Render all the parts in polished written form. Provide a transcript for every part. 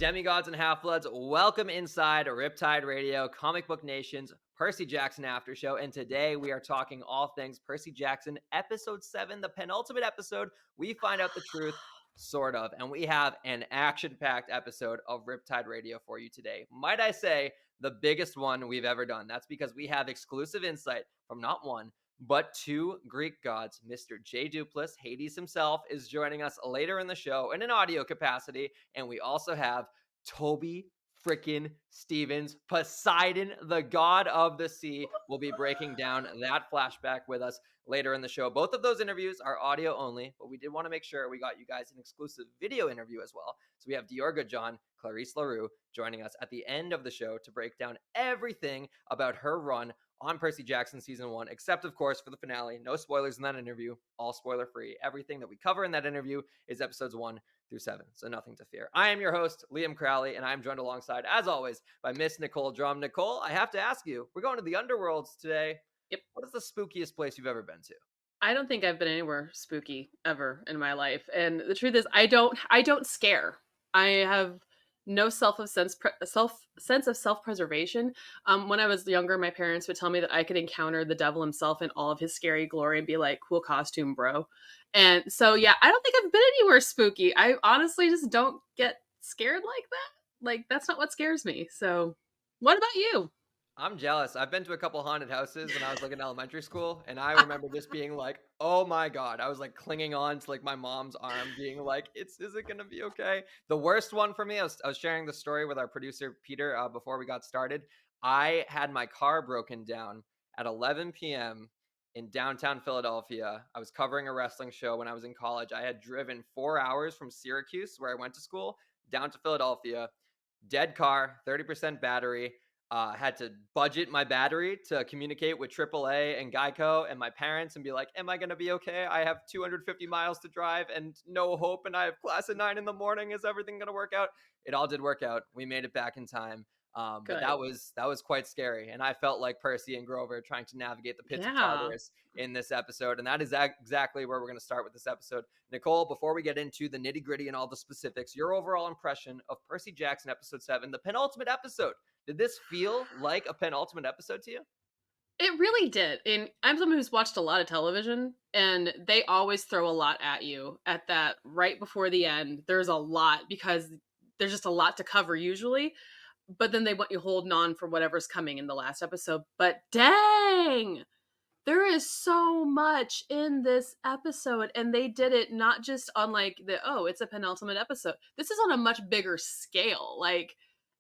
Demigods and Half-Bloods, welcome inside Riptide Radio, Comic Book Nation's Percy Jackson After Show, and today we are talking all things Percy Jackson, Episode 7, the penultimate episode. We find out the truth, sort of, and we have an action-packed episode of Riptide Radio for you today. Might I say, the biggest one we've ever done. That's because we have exclusive insight from not one, but two Greek gods. Mr. Jay Duplass, Hades himself, is joining us later in the show in an audio capacity. And we also have Toby freaking Stephens, Poseidon, the god of the sea, will be breaking down that flashback with us later in the show. Both of those interviews are audio only, but we did want to make sure we got you guys an exclusive video interview as well. So we have Dior Goodjohn, Clarice LaRue joining us at the end of the show to break down everything about her run on Percy Jackson Season 1, except, of course, for the finale. No spoilers in that interview, all spoiler-free. Everything that we cover in that interview is episodes 1 through 7, so nothing to fear. I am your host, Liam Crowley, and I'm joined alongside, as always, by Miss Nicole Drum. Nicole, I have to ask you, we're going to the underworlds today. Yep. What is the spookiest place you've ever been to? I don't think I've been anywhere spooky ever in my life. And the truth is, I don't scare. I have no sense of self-preservation. When I was younger, my parents would tell me that I could encounter the devil himself in all of his scary glory and be like, cool costume, bro. And so, yeah, I don't think I've been anywhere spooky. I honestly just don't get scared like that. Like, that's not what scares me. So what about you? I'm jealous. I've been to a couple haunted houses when I was like in elementary school, and I remember just being like, "Oh my god!" I was like clinging on to like my mom's arm, being like, "Is it gonna be okay?" The worst one for me, I was sharing the story with our producer Peter before we got started. I had my car broken down at 11 p.m. in downtown Philadelphia. I was covering a wrestling show when I was in college. I had driven 4 hours from Syracuse, where I went to school, down to Philadelphia. Dead car, 30% battery. Had to budget my battery to communicate with AAA and Geico and my parents and be like, am I going to be okay? I have 250 miles to drive and no hope, and I have class at 9 in the morning. Is everything going to work out? It all did work out. We made it back in time. But that was quite scary. And I felt like Percy and Grover trying to navigate the pits of Tartarus in this episode. And that is exactly where we're going to start with this episode. Nicole, before we get into the nitty gritty and all the specifics, your overall impression of Percy Jackson episode 7, the penultimate episode. Did this feel like a penultimate episode to you? It really did. And I'm someone who's watched a lot of television, and they always throw a lot at you at that right before the end. There's a lot because there's just a lot to cover usually, but then they want you holding on for whatever's coming in the last episode. But dang, there is so much in this episode, and they did it not just on like it's a penultimate episode. This is on a much bigger scale. Like,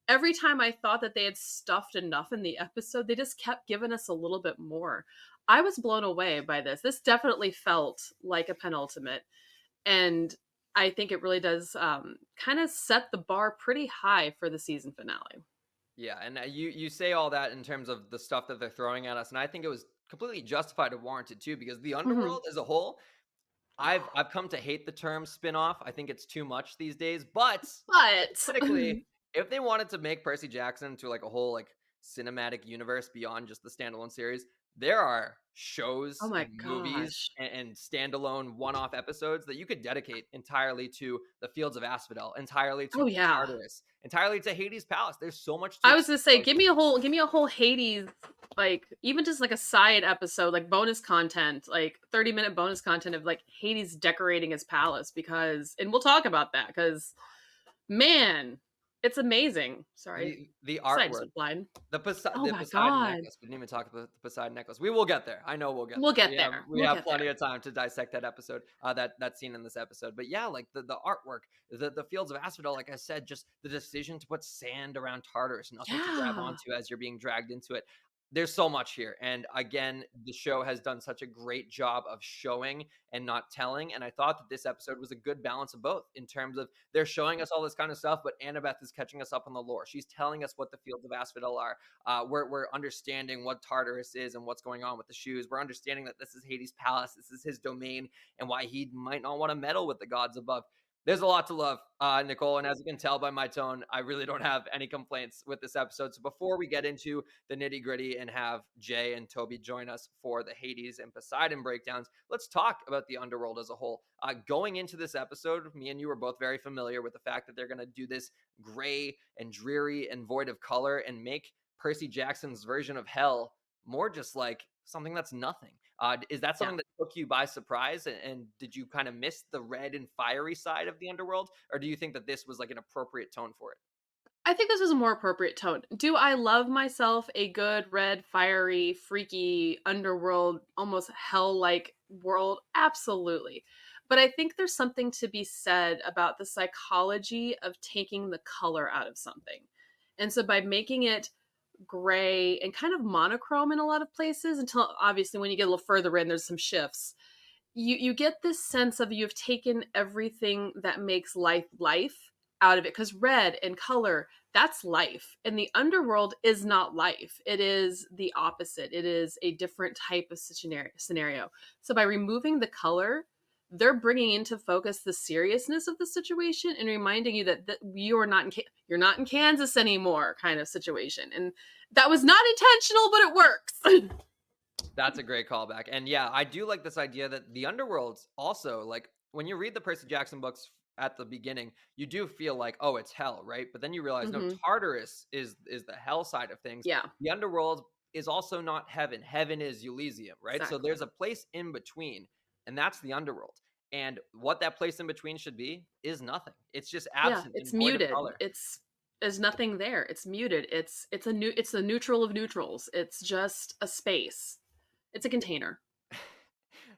every time I thought that they had stuffed enough in the episode, they just kept giving us a little bit more. I was blown away by this. This definitely felt like a penultimate. And I think it really does kind of set the bar pretty high for the season finale. Yeah, and you say all that in terms of the stuff that they're throwing at us, and I think it was completely justified and warranted too, because the underworld as a whole, I've come to hate the term spin-off. I think it's too much these days, but critically, if they wanted to make Percy Jackson into like a whole like cinematic universe beyond just the standalone series, there are shows and movies and standalone one-off episodes that you could dedicate entirely to the Fields of Asphodel, entirely to Tartarus, entirely to Hades Palace. There's so much to I was gonna say, give me a whole Hades, like even just like a side episode, like bonus content, like 30-minute bonus content of like Hades decorating his palace, and we'll talk about that because man, it's amazing. Sorry. The artwork. The Poseidon necklace. We didn't even talk about the Poseidon necklace. We will get there. I know we'll get there. We have plenty of time to dissect that episode, that scene in this episode. But yeah, like the artwork, the Fields of Asphodel, like I said, just the decision to put sand around Tartarus, nothing to grab onto as you're being dragged into it. There's so much here. And again, the show has done such a great job of showing and not telling. And I thought that this episode was a good balance of both in terms of they're showing us all this kind of stuff, but Annabeth is catching us up on the lore. She's telling us what the Fields of Asphodel are. We're understanding what Tartarus is and what's going on with the shoes. We're understanding that this is Hades' palace. This is his domain and why he might not want to meddle with the gods above. There's a lot to love, Nicole, and as you can tell by my tone, I really don't have any complaints with this episode. So before we get into the nitty-gritty and have Jay and Toby join us for the Hades and Poseidon breakdowns, let's talk about the underworld as a whole. Going into this episode, me and you were both very familiar with the fact that they're going to do this gray and dreary and void of color and make Percy Jackson's version of hell more just like something that's nothing. Is that Yeah. something that took you by surprise? And did you kind of miss the red and fiery side of the underworld? Or do you think that this was like an appropriate tone for it? I think this was a more appropriate tone. Do I love myself a good, red, fiery, freaky, underworld, almost hell-like world? Absolutely. But I think there's something to be said about the psychology of taking the color out of something. And so by making it gray and kind of monochrome in a lot of places, until obviously when you get a little further in, there's some shifts. You get this sense of you've taken everything that makes life out of it, because red and color, that's life, and the underworld is not life. It is the opposite. It is a different type of scenario. So by removing the color, they're bringing into focus the seriousness of the situation and reminding you that you are not you're not in Kansas anymore, kind of situation. And that was not intentional, but it works. That's a great callback. And yeah, I do like this idea that the underworld's also like when you read the Percy Jackson books at the beginning, you do feel like, oh, it's hell, right? But then you realize no, Hmm. Tartarus is the hell side of things. Yeah, The underworld is also not heaven. Heaven is Elysium, right? So exactly. there's a place in between, and that's the underworld. And what that place in between should be is nothing. It's just Yeah, absent and it's void of muted. color. There's nothing there. It's muted. It's the neutral of neutrals. It's just a space. It's a container.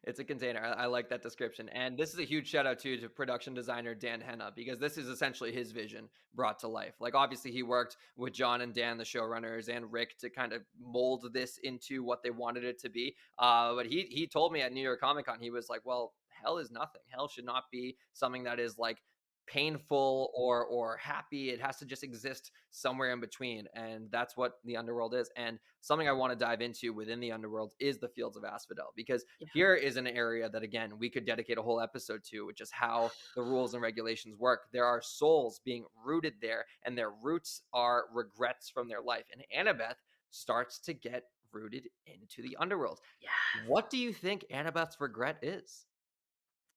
It's a container. I like that description. And this is a huge shout out to production designer Dan Henna, because this is essentially his vision brought to life. Like, obviously, he worked with John and Dan, the showrunners, and Rick to kind of mold this into what they wanted it to be. But he told me at New York Comic Con, he was like, well, hell is nothing. Hell should not be something that is like painful or happy. It has to just exist somewhere in between, and that's what the underworld is. And something I want to dive into within the underworld is the fields of asphodel, because Yeah. here is an area that again we could dedicate a whole episode to, which is how the rules and regulations work. There are souls being rooted there, and their roots are regrets from their life, and Annabeth starts to get rooted into the underworld. Yeah. What do you think Annabeth's regret is?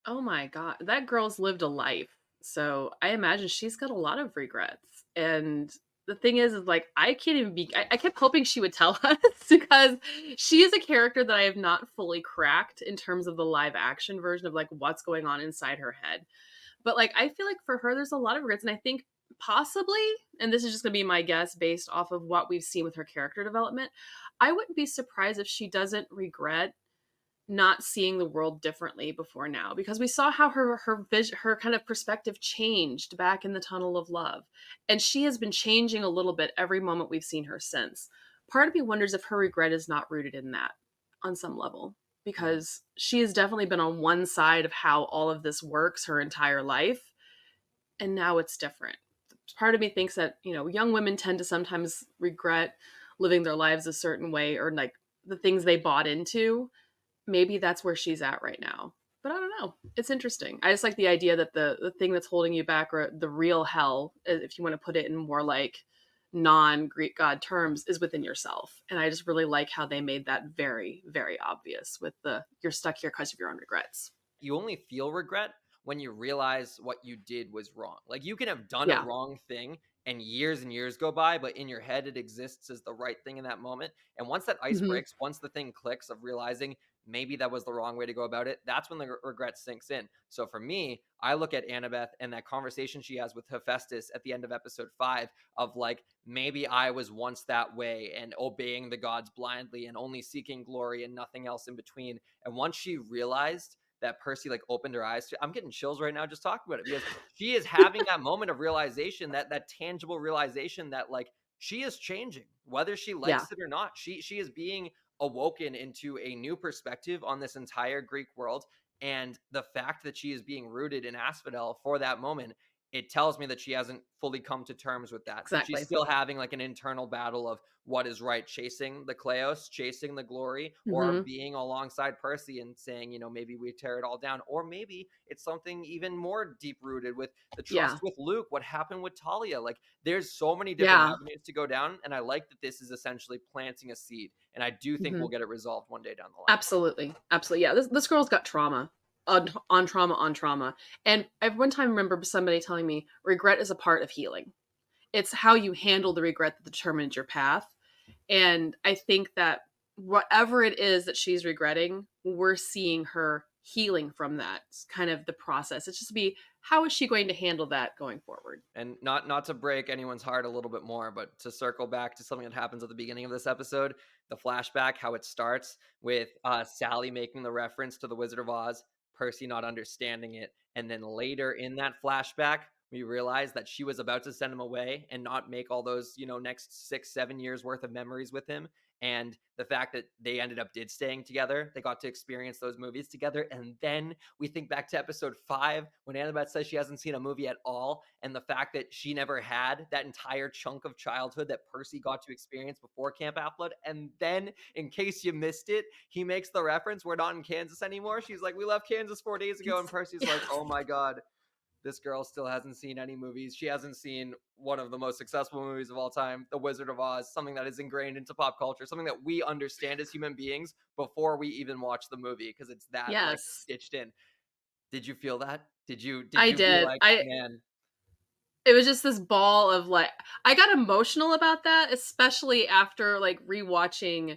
Oh my god, that girl's lived a life. So I imagine she's got a lot of regrets. And the thing is like I can't even be. I kept hoping she would tell us because she is a character that I have not fully cracked in terms of the live action version of like what's going on inside her head. But like I feel like for her, there's a lot of regrets, and I think possibly, and this is just gonna be my guess based off of what we've seen with her character development, I wouldn't be surprised if she doesn't regret not seeing the world differently before now, because we saw how her vision, her kind of perspective changed back in the tunnel of love, and she has been changing a little bit every moment we've seen her since. Part of me wonders if her regret is not rooted in that on some level, because she has definitely been on one side of how all of this works her entire life, and now it's different. Part of me thinks that, young women tend to sometimes regret living their lives a certain way, or like the things they bought into. Maybe that's where she's at right now. But I don't know. It's interesting. I just like the idea that the thing that's holding you back, or the real hell, if you want to put it in more like non-Greek god terms, is within yourself. And I just really like how they made that very, very obvious with the you're stuck here because of your own regrets. You only feel regret when you realize what you did was wrong. Like, you can have done a Yeah. wrong thing and years go by, but in your head it exists as the right thing in that moment. And once that ice Hmm. breaks, once the thing clicks of realizing maybe that was the wrong way to go about it, that's when the regret sinks in. So for me, I look at Annabeth and that conversation she has with Hephaestus at the end of episode 5 of like, maybe I was once that way and obeying the gods blindly and only seeking glory and nothing else in between. And once she realized that Percy like opened her eyes to, I'm getting chills right now just talking about it, because she is having that moment of realization, that tangible realization that like she is changing, whether she Yeah. likes it or not. She is being awoken into a new perspective on this entire Greek world, and the fact that she is being rooted in asphodel for that moment it tells me that she hasn't fully come to terms with that. She's Exactly. still having like an internal battle of what is right, chasing the Kleos, chasing the glory, or Hmm. being alongside Percy and saying, maybe we tear it all down. Or maybe it's something even more deep rooted with the trust Yeah. with Luke, what happened with Talia. Like, there's so many different Yeah. avenues to go down. And I like that this is essentially planting a seed. And I do think Hmm. we'll get it resolved one day down the line. Absolutely. Absolutely. Yeah. This girl's got trauma on trauma on trauma. And I one time remember somebody telling me regret is a part of healing. It's how you handle the regret that determines your path. And I think that whatever it is that she's regretting, we're seeing her healing from that. It's kind of the process. It's just be how is she going to handle that going forward? And not to break anyone's heart a little bit more, but to circle back to something that happens at the beginning of this episode, the flashback, how it starts with Sally making the reference to the Wizard of Oz, Percy not understanding it, and then later in that flashback, we realize that she was about to send him away and not make all those, next 6-7 years worth of memories with him. And the fact that they did staying together, they got to experience those movies together. And then we think back to episode 5 when Annabeth says she hasn't seen a movie at all. And the fact that she never had that entire chunk of childhood that Percy got to experience before Camp Half-Blood. And then, in case you missed it, he makes the reference, we're not in Kansas anymore. She's like, we left Kansas 4 days ago. And Percy's like, oh my God. This girl still hasn't seen any movies. She hasn't seen one of the most successful movies of all time, The Wizard of Oz, something that is ingrained into pop culture, something that we understand as human beings before we even watch the movie, because it's that like Yes, stitched in. Did you feel that? Did I you be did. like, I man, It was just this ball of like I got emotional about that, especially after like rewatching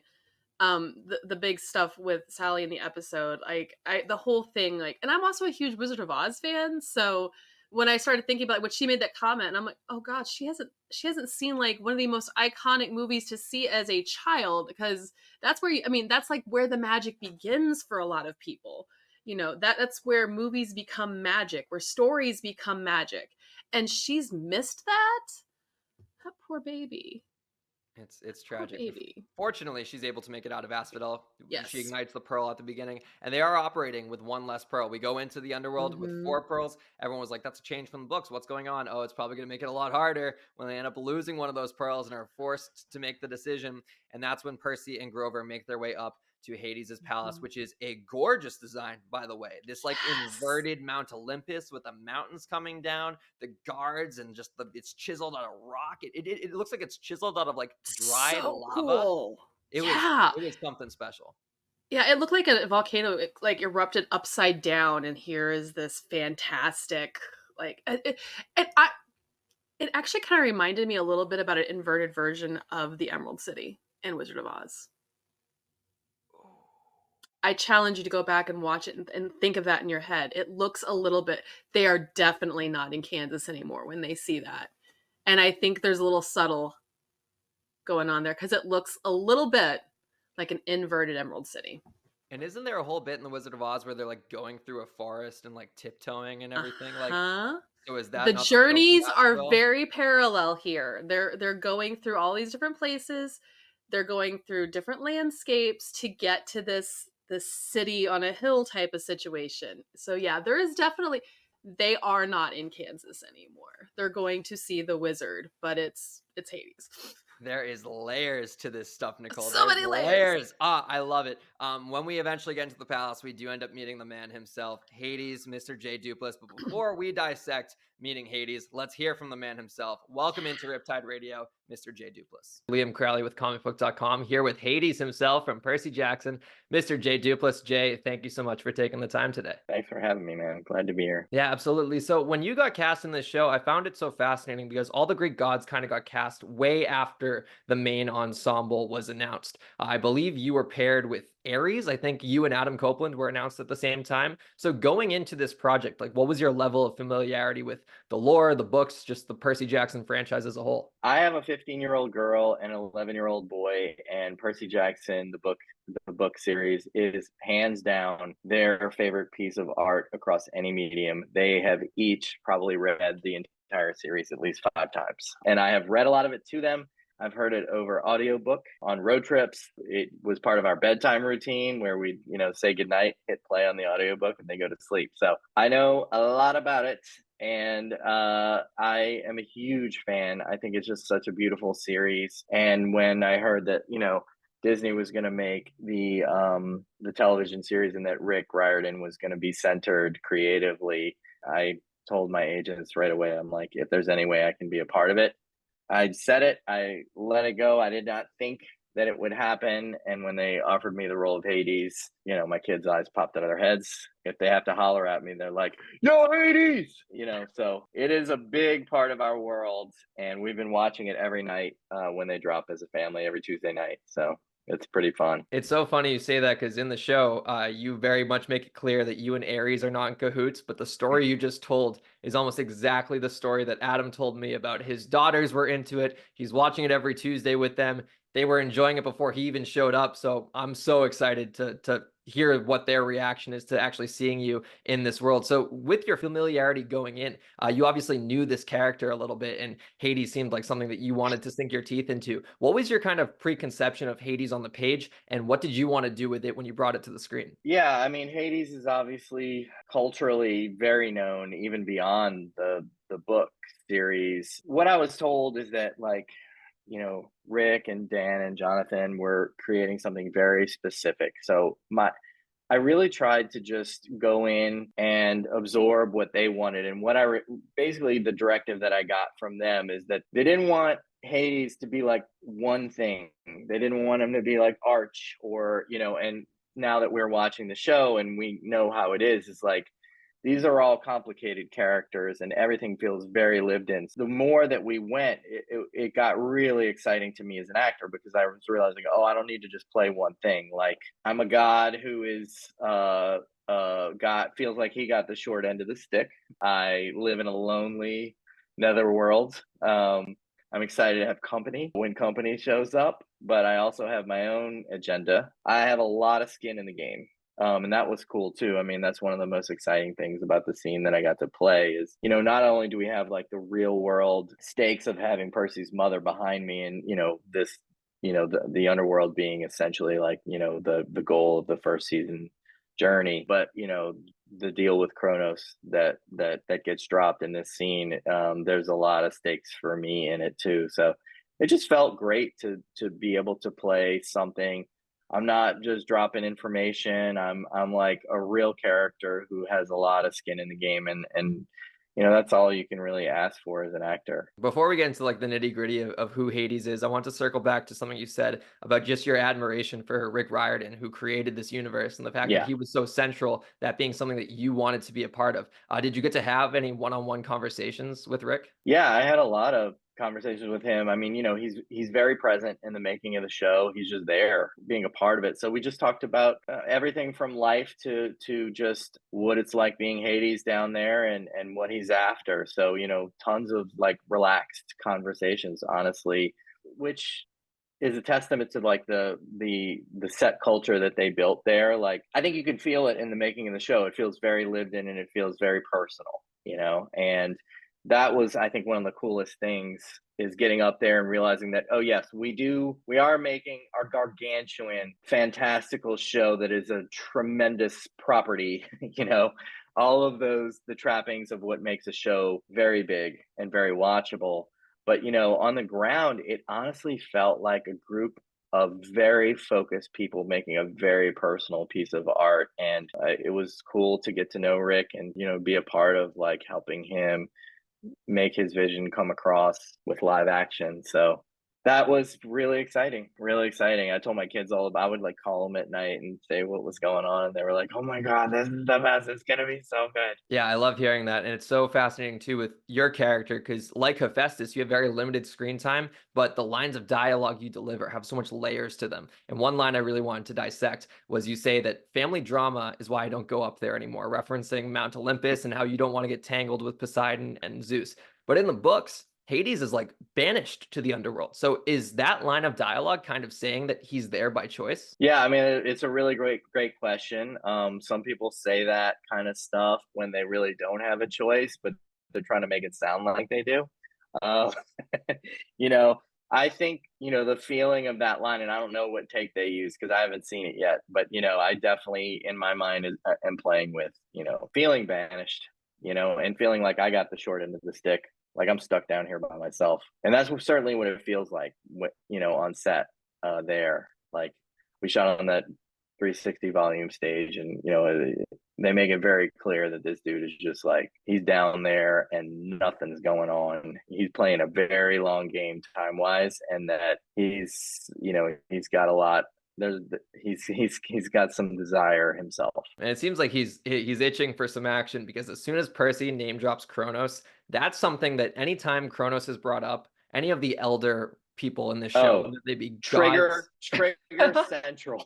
the big stuff with Sally in the episode. Like the whole thing, like, and I'm also a huge Wizard of Oz fan, so when I started thinking about when she made that comment, and I'm like, oh god, she hasn't seen like one of the most iconic movies to see as a child, because that's where that's like where the magic begins for a lot of people. That's where movies become magic, where stories become magic, and she's missed that. That poor baby. it's Poor tragic. baby. Fortunately, she's able to make it out of Asphodel. She Yes. ignites the pearl at the beginning, and they are operating with one less pearl. We go into the underworld with Hmm. 4 pearls. Everyone was like, that's a change from the books. What's going on? Oh, it's probably going to make it a lot harder when they end up losing one of those pearls and are forced to make the decision. And that's when Percy and Grover make their way up to Hades' palace, which is a gorgeous design, by the way. This like Yes. inverted Mount Olympus with the mountains coming down, the guards, and just it's chiseled out of rock. It looks like it's chiseled out of like dried So lava. cool. It was Yeah. it was something special. Yeah, it looked like a volcano like erupted upside down, and here is this fantastic like it actually kind of reminded me a little bit about an inverted version of the Emerald City in Wizard of Oz. I challenge you to go back and watch it and think of that in your head. It looks a little bit, they are definitely not in Kansas anymore when they see that. And I think there's a little subtle going on there because it looks a little bit like an inverted Emerald City. And isn't there a whole bit in the Wizard of Oz where they're like going through a forest and like tiptoeing and everything? Like, Uh-huh. so is The that not the trophy journeys are Asphodel? very parallel here. They're going through all these different places. They're going through different landscapes to get to this city on a hill type of situation. So yeah, there is definitely, they are not in Kansas anymore. They're going to see the wizard, but it's Hades. There is layers to this stuff, Nicole. So There's many layers. layers. I love it. When we eventually get into the palace, we do end up meeting the man himself, Hades, Mr. Jay Duplass. But before we dissect meeting Hades, let's hear from the man himself. Welcome into Riptide Radio, Mr. Jay Duplass. Liam Crowley with ComicBook.com here with Hades himself from Percy Jackson, Mr. Jay Duplass. Jay, thank you so much for taking the time today. Thanks for having me, man. Glad to be here. Yeah, absolutely. So when you got cast in this show, I found it so fascinating because all the Greek gods kind of got cast way after the main ensemble was announced. I believe you were paired with Ares. I think you and Adam Copeland were announced at the same time. So going into this project, like what was your level of familiarity with the lore, the books, just the Percy Jackson franchise as a whole? I have a 15-year-old girl and an 11-year-old boy, and Percy Jackson, the book series, is hands down their favorite piece of art across any medium. They have each probably read the entire series at least 5 times, and I have read a lot of it to them. I've heard it over audiobook on road trips. It was part of our bedtime routine where we, say goodnight, hit play on the audiobook, and they go to sleep. So I know a lot about it, and I am a huge fan. I think it's just such a beautiful series. And when I heard that, Disney was going to make the television series and that Rick Riordan was going to be centered creatively, I told my agents right away, I'm like, if there's any way I can be a part of it. I said it, I let it go. I did not think that it would happen. And when they offered me the role of Hades, my kids' eyes popped out of their heads. If they have to holler at me, they're like, "Yo, Hades!" So it is a big part of our world. And we've been watching it every night when they drop as a family every Tuesday night. So it's pretty fun. It's so funny you say that because in the show, you very much make it clear that you and Ares are not in cahoots, but the story you just told is almost exactly the story that Adam told me about. His daughters were into it. He's watching it every Tuesday with them. They were enjoying it before he even showed up. So I'm so excited to hear what their reaction is to actually seeing you in this world. So with your familiarity going in, you obviously knew this character a little bit, and Hades seemed like something that you wanted to sink your teeth into. What was your kind of preconception of Hades on the page, and what did you want to do with it when you brought it to the screen? Yeah, I mean, Hades is obviously culturally very known, even beyond the book series. What I was told is that, like, Rick and Dan and Jonathan were creating something very specific. So I really tried to just go in and absorb what they wanted. And what basically the directive that I got from them is that they didn't want Hades to be like one thing. They didn't want him to be like Arch or, and now that we're watching the show and we know how it is, it's like, these are all complicated characters and everything feels very lived in. So the more that we went, it got really exciting to me as an actor because I was realizing, oh, I don't need to just play one thing. Like, I'm a god who is feels like he got the short end of the stick. I live in a lonely netherworld. I'm excited to have company when company shows up, but I also have my own agenda. I have a lot of skin in the game. And that was cool too. I mean, that's one of the most exciting things about the scene that I got to play is, not only do we have like the real world stakes of having Percy's mother behind me and, this, the underworld being essentially like, the goal of the first season journey, but, the deal with Kronos that gets dropped in this scene, there's a lot of stakes for me in it too. So it just felt great to be able to play something. I'm not just dropping information. I'm like a real character who has a lot of skin in the game, and that's all you can really ask for as an actor. Before we get into like the nitty gritty of who Hades is, I want to circle back to something you said about just your admiration for Rick Riordan, who created this universe, and the fact that Yeah. he was so central, that being something that you wanted to be a part of. Did you get to have any one-on-one conversations with Rick? Yeah, I had a lot of conversations with him. I mean, he's very present in the making of the show. He's just there being a part of it. So we just talked about everything from life to just what it's like being Hades down there and what he's after. So, tons of like relaxed conversations, honestly, which is a testament to like the set culture that they built there. Like, I think you can feel it in the making of the show. It feels very lived in and it feels very personal, and that was, I think, one of the coolest things is getting up there and realizing that, oh yes, we are making our gargantuan, fantastical show that is a tremendous property, all of the trappings of what makes a show very big and very watchable. But, on the ground, it honestly felt like a group of very focused people making a very personal piece of art. And it was cool to get to know Rick and, be a part of like helping him make his vision come across with live action. So that was really exciting. Really exciting. I told my kids I would like call them at night and say what was going on. And they were like, "Oh my God, this is the best. It's going to be so good." Yeah, I love hearing that. And it's so fascinating too with your character because, like Hephaestus, you have very limited screen time, but the lines of dialogue you deliver have so much layers to them. And one line I really wanted to dissect was you say that family drama is why I don't go up there anymore, referencing Mount Olympus and how you don't want to get tangled with Poseidon and Zeus. But in the books, Hades is like banished to the underworld. So is that line of dialogue kind of saying that he's there by choice? Yeah, I mean, it's a really great question. Some people say that kind of stuff when they really don't have a choice, but they're trying to make it sound like they do. Uh, you know, I think, the feeling of that line, and I don't know what take they use because I haven't seen it yet, but, I definitely in my mind am playing with, feeling banished, and feeling like I got the short end of the stick. Like I'm stuck down here by myself. And that's certainly what it feels like, on set there. Like we shot on that 360 volume stage, and, they make it very clear that this dude is just like, he's down there and nothing's going on. He's playing a very long game time wise, and that he's got a lot. He's got some desire himself. And it seems like he's itching for some action, because as soon as Percy name drops Kronos, that's something that anytime Kronos is brought up, any of the elder people in the show, whether they be trigger gods. central.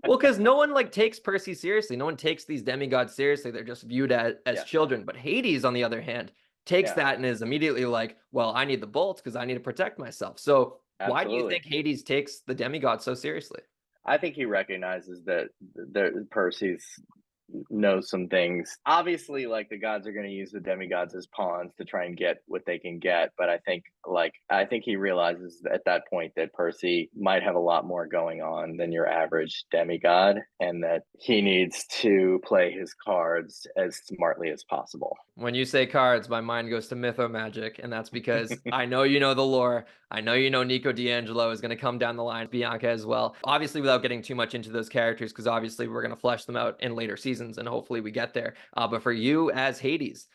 Well, because no one takes Percy seriously. No one takes these demigods seriously. They're just viewed as children. But Hades, on the other hand, takes that and is immediately like, well, I need the bolts because I need to protect myself. So why do you think Hades takes the demigods so seriously? I think he recognizes that Percy's knows some things. Obviously, like, the gods are going to use the demigods as pawns to try and get what they can get, but I think he realizes at that point that Percy might have a lot more going on than your average demigod, and that he needs to play his cards as smartly as possible. When you say cards, my mind goes to mythomagic, and that's because I know you know the lore. I know you know Nico D'Angelo is going to come down the line, Bianca as well. Obviously, without getting too much into those characters, because obviously we're going to flesh them out in later seasons, and hopefully we get there. But for you as Hades,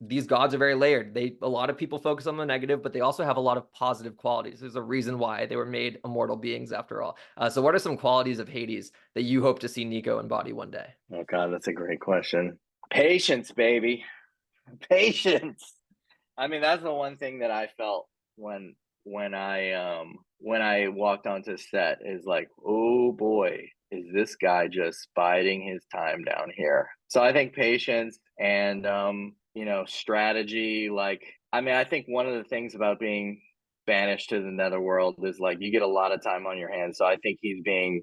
these gods are very layered. A lot of people focus on the negative, but they also have a lot of positive qualities. There's a reason why they were made immortal beings after all. So what are some qualities of Hades that you hope to see Nico embody one day? Oh God, that's a great question. Patience, baby. Patience. I mean, that's the one thing that I felt when I walked onto set, is like, oh boy, is this guy just biding his time down here. So I think patience and strategy. Like, I mean, I think one of the things about being banished to the netherworld is, like, you get a lot of time on your hands. So I think he's being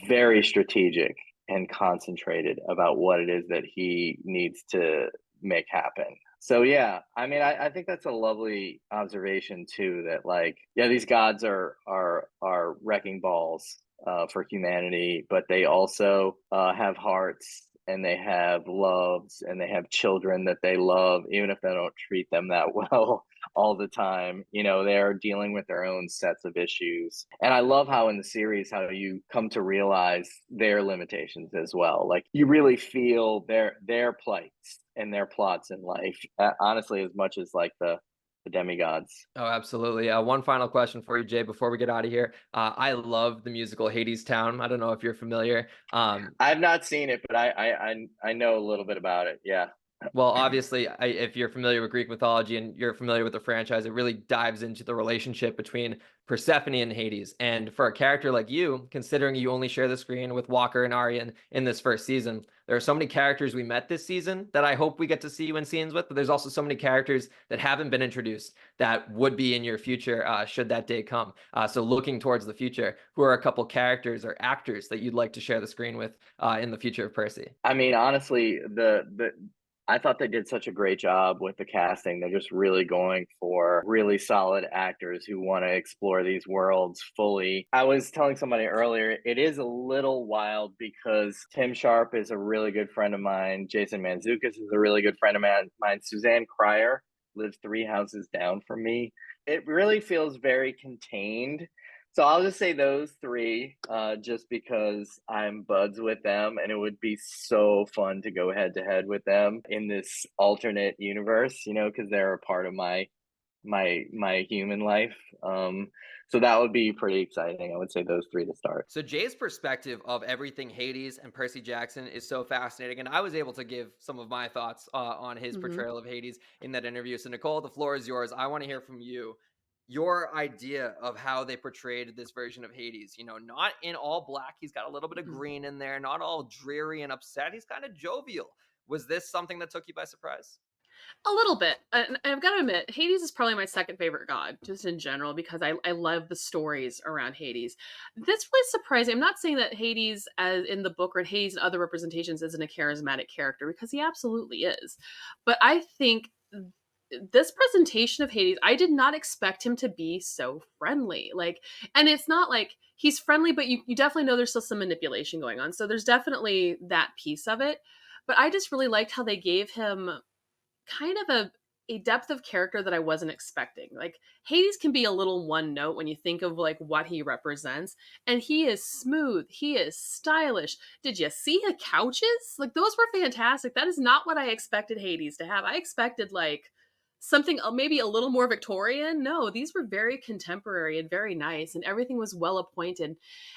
very strategic and concentrated about what it is that he needs to make happen. So yeah, I mean, I think that's a lovely observation too, that, like, yeah, these gods are wrecking balls for humanity, but they also have hearts, and they have loves, and they have children that they love, even if they don't treat them that well all the time. They're dealing with their own sets of issues. And I love how in the series, how you come to realize their limitations as well. Like, you really feel their plights and their plots in life, honestly, as much as like the demigods. Oh, absolutely. One final question for you, Jay, before we get out of here. I love the musical Hades Town. I don't know if you're familiar. I've not seen it, but I know a little bit about it. Yeah. Well, obviously, if you're familiar with Greek mythology and you're familiar with the franchise, it really dives into the relationship between Persephone and Hades. And for a character like you, considering you only share the screen with Walker and Aryan in this first season, there are so many characters we met this season that I hope we get to see you in scenes with, but there's also so many characters that haven't been introduced that would be in your future should that day come. So looking towards the future, who are a couple characters or actors that you'd like to share the screen with in the future of Percy? I mean, honestly, I thought they did such a great job with the casting. They're just really going for really solid actors who want to explore these worlds fully. I was telling somebody earlier, it is a little wild because Tim Sharp is a really good friend of mine. Jason Mantzoukas is a really good friend of mine. Suzanne Cryer lives 3 houses down from me. It really feels very contained. So I'll just say those 3, just because I'm buds with them, and it would be so fun to go head to head with them in this alternate universe, because they're a part of my human life. So that would be pretty exciting. I would say those 3 to start. So Jay's perspective of everything Hades and Percy Jackson is so fascinating, and I was able to give some of my thoughts on his portrayal of Hades in that interview. So Nicole, the floor is yours. I want to hear from you. Your idea of how they portrayed this version of Hades, not in all black. He's got a little bit of green in there, not all dreary and upset. He's kind of jovial. Was this something that took you by surprise? A little bit. And I've got to admit, Hades is probably my second favorite god, just in general, because I love the stories around Hades. This was surprising. I'm not saying that Hades, as in the book, or Hades and other representations, isn't a charismatic character, because he absolutely is. But I think this presentation of Hades, I did not expect him to be so friendly. Like, and it's not like he's friendly, but you definitely know there's still some manipulation going on. So there's definitely that piece of it. But I just really liked how they gave him kind of a depth of character that I wasn't expecting. Like, Hades can be a little one note when you think of like what he represents, and he is smooth, he is stylish. Did you see the couches? Like, those were fantastic. That is not what I expected Hades to have. I expected like something maybe a little more Victorian. No, these were very contemporary and very nice, and everything was well appointed.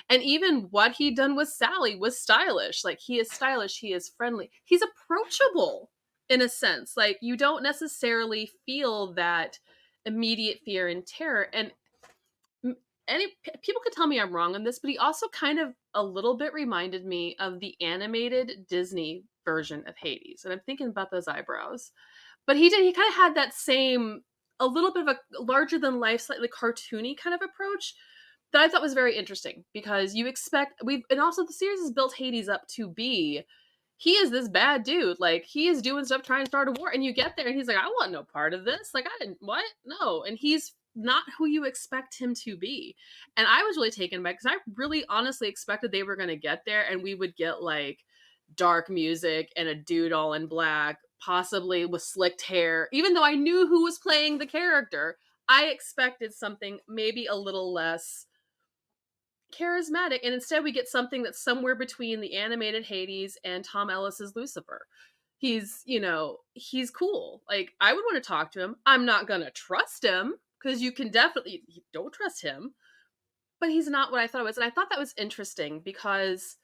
And even what he'd done with Sally was stylish. Like, he is stylish, he is friendly, he's approachable in a sense. Like, you don't necessarily feel that immediate fear and terror. And people could tell me I'm wrong on this, but he also kind of a little bit reminded me of the animated Disney version of Hades. And I'm thinking about those eyebrows. But he kind of had that same, a little bit of a larger than life, slightly cartoony kind of approach that I thought was very interesting, because you expect, and also the series has built Hades up to be, he is this bad dude. Like, he is doing stuff trying to start a war, and you get there and he's like, I want no part of this. Like, I didn't, what? No. And he's not who you expect him to be. And I was really taken back, because I really honestly expected they were going to get there and we would get like dark music and a dude all in black, possibly with slicked hair. Even though I knew who was playing the character, I expected something maybe a little less charismatic, and instead we get something that's somewhere between the animated Hades and Tom Ellis's Lucifer. He's, he's cool. Like, I would want to talk to him. I'm not gonna trust him, because you don't trust him, but he's not what I thought it was. And I thought that was interesting, because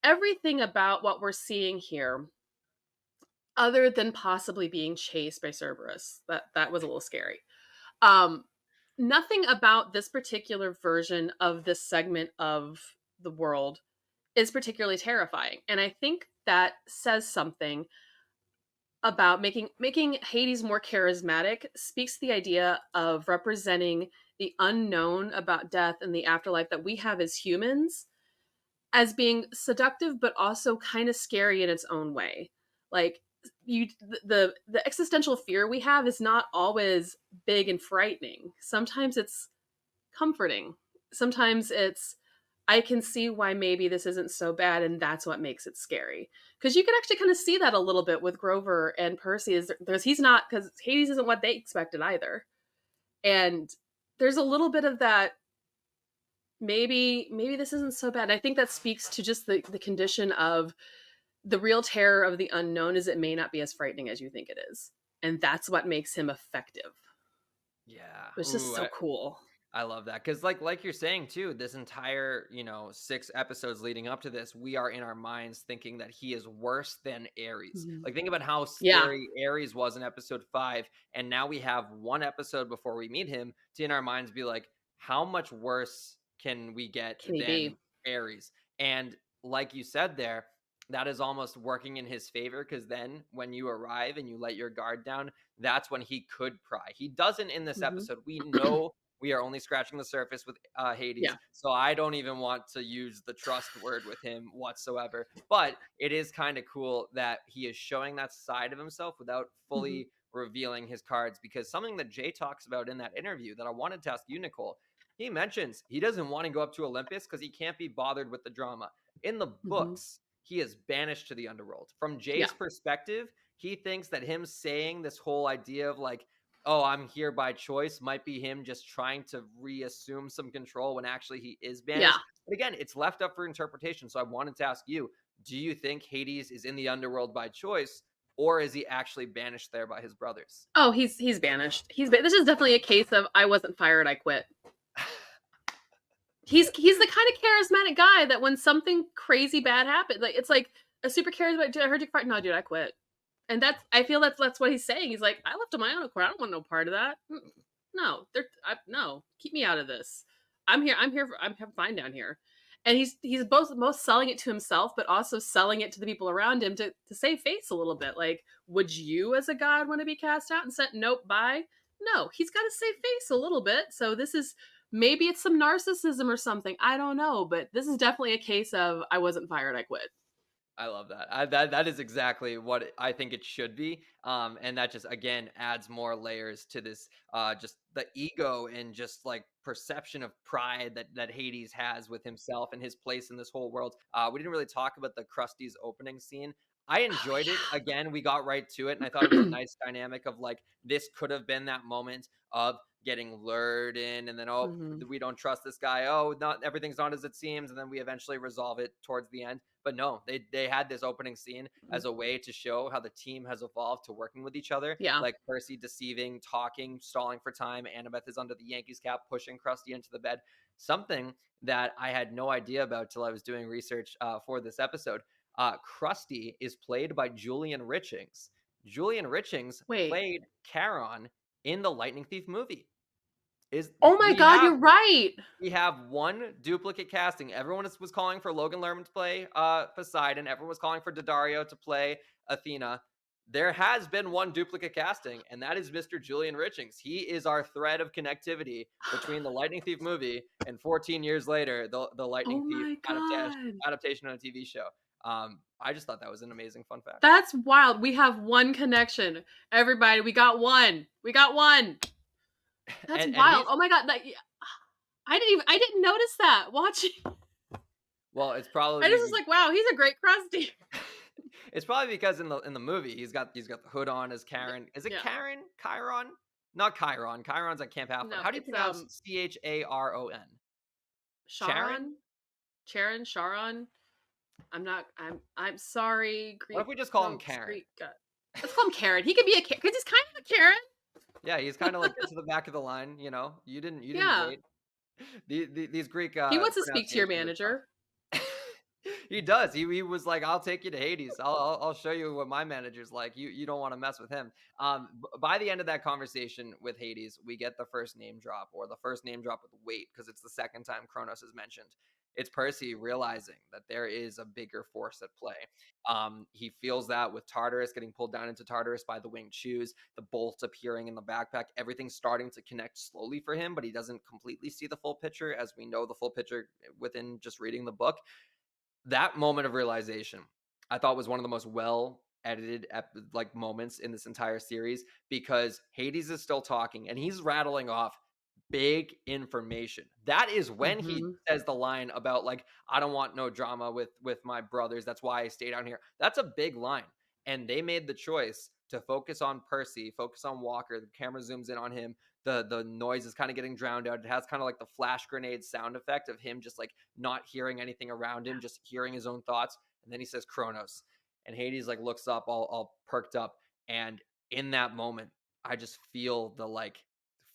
everything about what we're seeing here, other than possibly being chased by Cerberus, that was a little scary. Nothing about this particular version of this segment of the world is particularly terrifying. And I think that says something about making Hades more charismatic, speaks to the idea of representing the unknown about death and the afterlife that we have as humans as being seductive, but also kind of scary in its own way. Like, the existential fear we have is not always big and frightening. Sometimes it's comforting. Sometimes it's, I can see why maybe this isn't so bad, and that's what makes it scary. Because you can actually kind of see that a little bit with Grover and Percy, because Hades isn't what they expected either. And there's a little bit of that, maybe this isn't so bad. I think that speaks to just the condition of the real terror of the unknown, is it may not be as frightening as you think it is. And that's what makes him effective. Yeah. It's just so cool. I love that. Because like you're saying too, this entire, 6 episodes leading up to this, we are in our minds thinking that he is worse than Ares. Mm-hmm. Like, think about how scary Ares was in episode 5. And now we have one episode before we meet him to, in our minds, be like, how much worse can we get than Ares? And like you said there, that is almost working in his favor, because then when you arrive and you let your guard down, that's when he could pry. He doesn't in this episode. We know we are only scratching the surface with Hades. Yeah. So I don't even want to use the trust word with him whatsoever. But it is kind of cool that he is showing that side of himself without fully revealing his cards, because something that Jay talks about in that interview that I wanted to ask you, Nicole, he mentions he doesn't want to go up to Olympus because he can't be bothered with the drama. In the books, he is banished to the underworld. From Jay's perspective, he thinks that him saying this whole idea of like, oh, I'm here by choice, might be him just trying to reassume some control when actually he is banished. Yeah. But again, it's left up for interpretation. So I wanted to ask you, do you think Hades is in the underworld by choice, or is he actually banished there by his brothers? Oh, he's banished. This is definitely a case of, I wasn't fired, I quit. He's the kind of charismatic guy that when something crazy bad happens, like, it's like a super charismatic dude, I heard you fight. No, dude, I quit. And I feel that's what he's saying. He's like, I left on my own accord. I don't want no part of that. No, no, keep me out of this. I'm fine down here. And he's both selling it to himself, but also selling it to the people around him to save face a little bit. Like, would you as a god want to be cast out and sent nope, bye? No, he's got to save face a little bit. So this is, maybe it's some narcissism or something. I don't know, but this is definitely a case of, I wasn't fired, I quit. I love that. That is exactly what I think it should be. And that just again adds more layers to this. Just the ego and just like perception of pride that Hades has with himself and his place in this whole world. We didn't really talk about the Krusty's opening scene. I Oh enjoyed it. Again, we got right to it, and I thought it was a yeah. nice dynamic of like this could have been that moment of getting lured in, and then oh, Hmm. we don't trust this guy. Oh, not everything's not as it seems, and then we eventually resolve it towards the end. But no, they had this opening scene as a way to show how the team has evolved to working with each other. Yeah. Like Percy deceiving, talking, stalling for time. Annabeth is under the Yankees cap, pushing Krusty into the bed. Something that I had no idea about till I was doing research for this episode. Krusty is played by Julian Richings. Julian Richings Wait. played Charon in the Lightning Thief movie. Is Oh my we God, have you're right. we have one duplicate casting. Everyone was calling for Logan Lerman to play Poseidon. Everyone was calling for Daddario to play Athena. There has been one duplicate casting, and that is Mr. Julian Richings. He is our thread of connectivity between the Lightning Thief movie and 14 years later, the Lightning Oh Thief my God. adaptation on a TV show. I just thought that was an amazing fun fact. That's wild. We have one connection. Everybody, we got one. We got one. That's And wild. he's Oh my God. I didn't notice that watching. well, it's probably I just was like, wow, he's a great Krusty. it's probably because in the movie he's got the hood on as Karen. Is it Yeah. Karen? Chiron? Not Chiron. Chiron's at Camp Half Life. No, How do you it's pronounce Charon? Sharon? Sharon. I'm sorry, Greek. What if we just call him folks, Karen? Greek God. Let's call him Karen. He could be a Karen because he's kind of a Karen. Yeah, he's kind of like to the back of the line. You know, you didn't Yeah. wait. These Greek He wants to speak to your pronunciations are tough. manager. He does. He was like, "I'll take you to Hades. I'll show you what my manager's like. You don't want to mess with him." By the end of that conversation with Hades, we get the first name drop, or the first name drop with weight, because it's the second time Kronos is mentioned. It's Percy realizing that there is a bigger force at play. He feels that with Tartarus getting pulled down into Tartarus by the winged shoes, the bolts appearing in the backpack, everything's starting to connect slowly for him, but he doesn't completely see the full picture, as we know the full picture within just reading the book. That moment of realization, I thought was one of the most well edited like moments in this entire series, because Hades is still talking and he's rattling off big information. That is when he Mm-hmm. says the line about like, I don't want no drama with my brothers. That's why I stay down here. That's a big line. And they made the choice to focus on Percy, focus on Walker. The camera zooms in on him. The noise is kind of getting drowned out. It has kind of like the flash grenade sound effect of him just like not hearing anything around him, just hearing his own thoughts. And then he says Kronos. And Hades like looks up all perked up. And in that moment, I just feel the like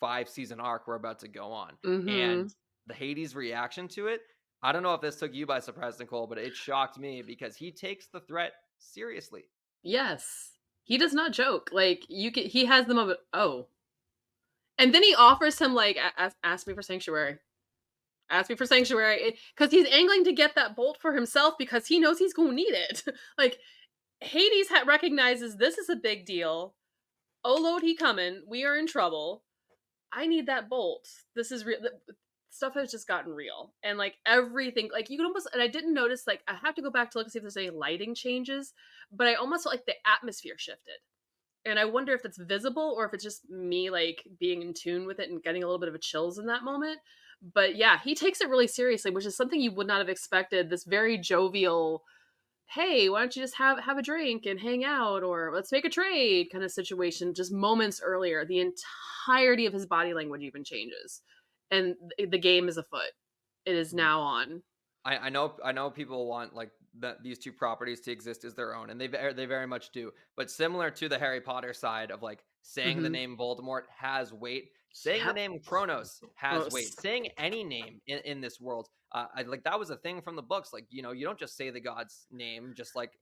5-season arc we're about to go on. Mm-hmm. And the Hades reaction to it, I don't know if this took you by surprise, Nicole, but it shocked me because he takes the threat seriously. Yes. He does not joke. Like he has the moment. Oh. And then he offers him like ask me for sanctuary. Ask me for sanctuary, because he's angling to get that bolt for himself because he knows he's going to need it. Like Hades recognizes this is a big deal. Oh Lord, he coming. We are in trouble. I need that bolt. This is real. Stuff has just gotten real, and like everything, like you can almost. And I didn't notice. Like I have to go back to look and see if there's any lighting changes, but I almost felt like the atmosphere shifted. And I wonder if it's visible or if it's just me like being in tune with it and getting a little bit of a chills in that moment. But yeah, he takes it really seriously, which is something you would not have expected. This very jovial, hey, why don't you just have a drink and hang out, or let's make a trade kind of situation. Just moments earlier, the entirety of his body language even changes, and the game is afoot. It is now on. I know people want like these two properties to exist as their own, and they very much do. But similar to the Harry Potter side of like saying the name Voldemort has weight, saying the name Kronos has weight, saying any name in this world, I like that was a thing from the books. Like, you know, you don't just say the god's name just like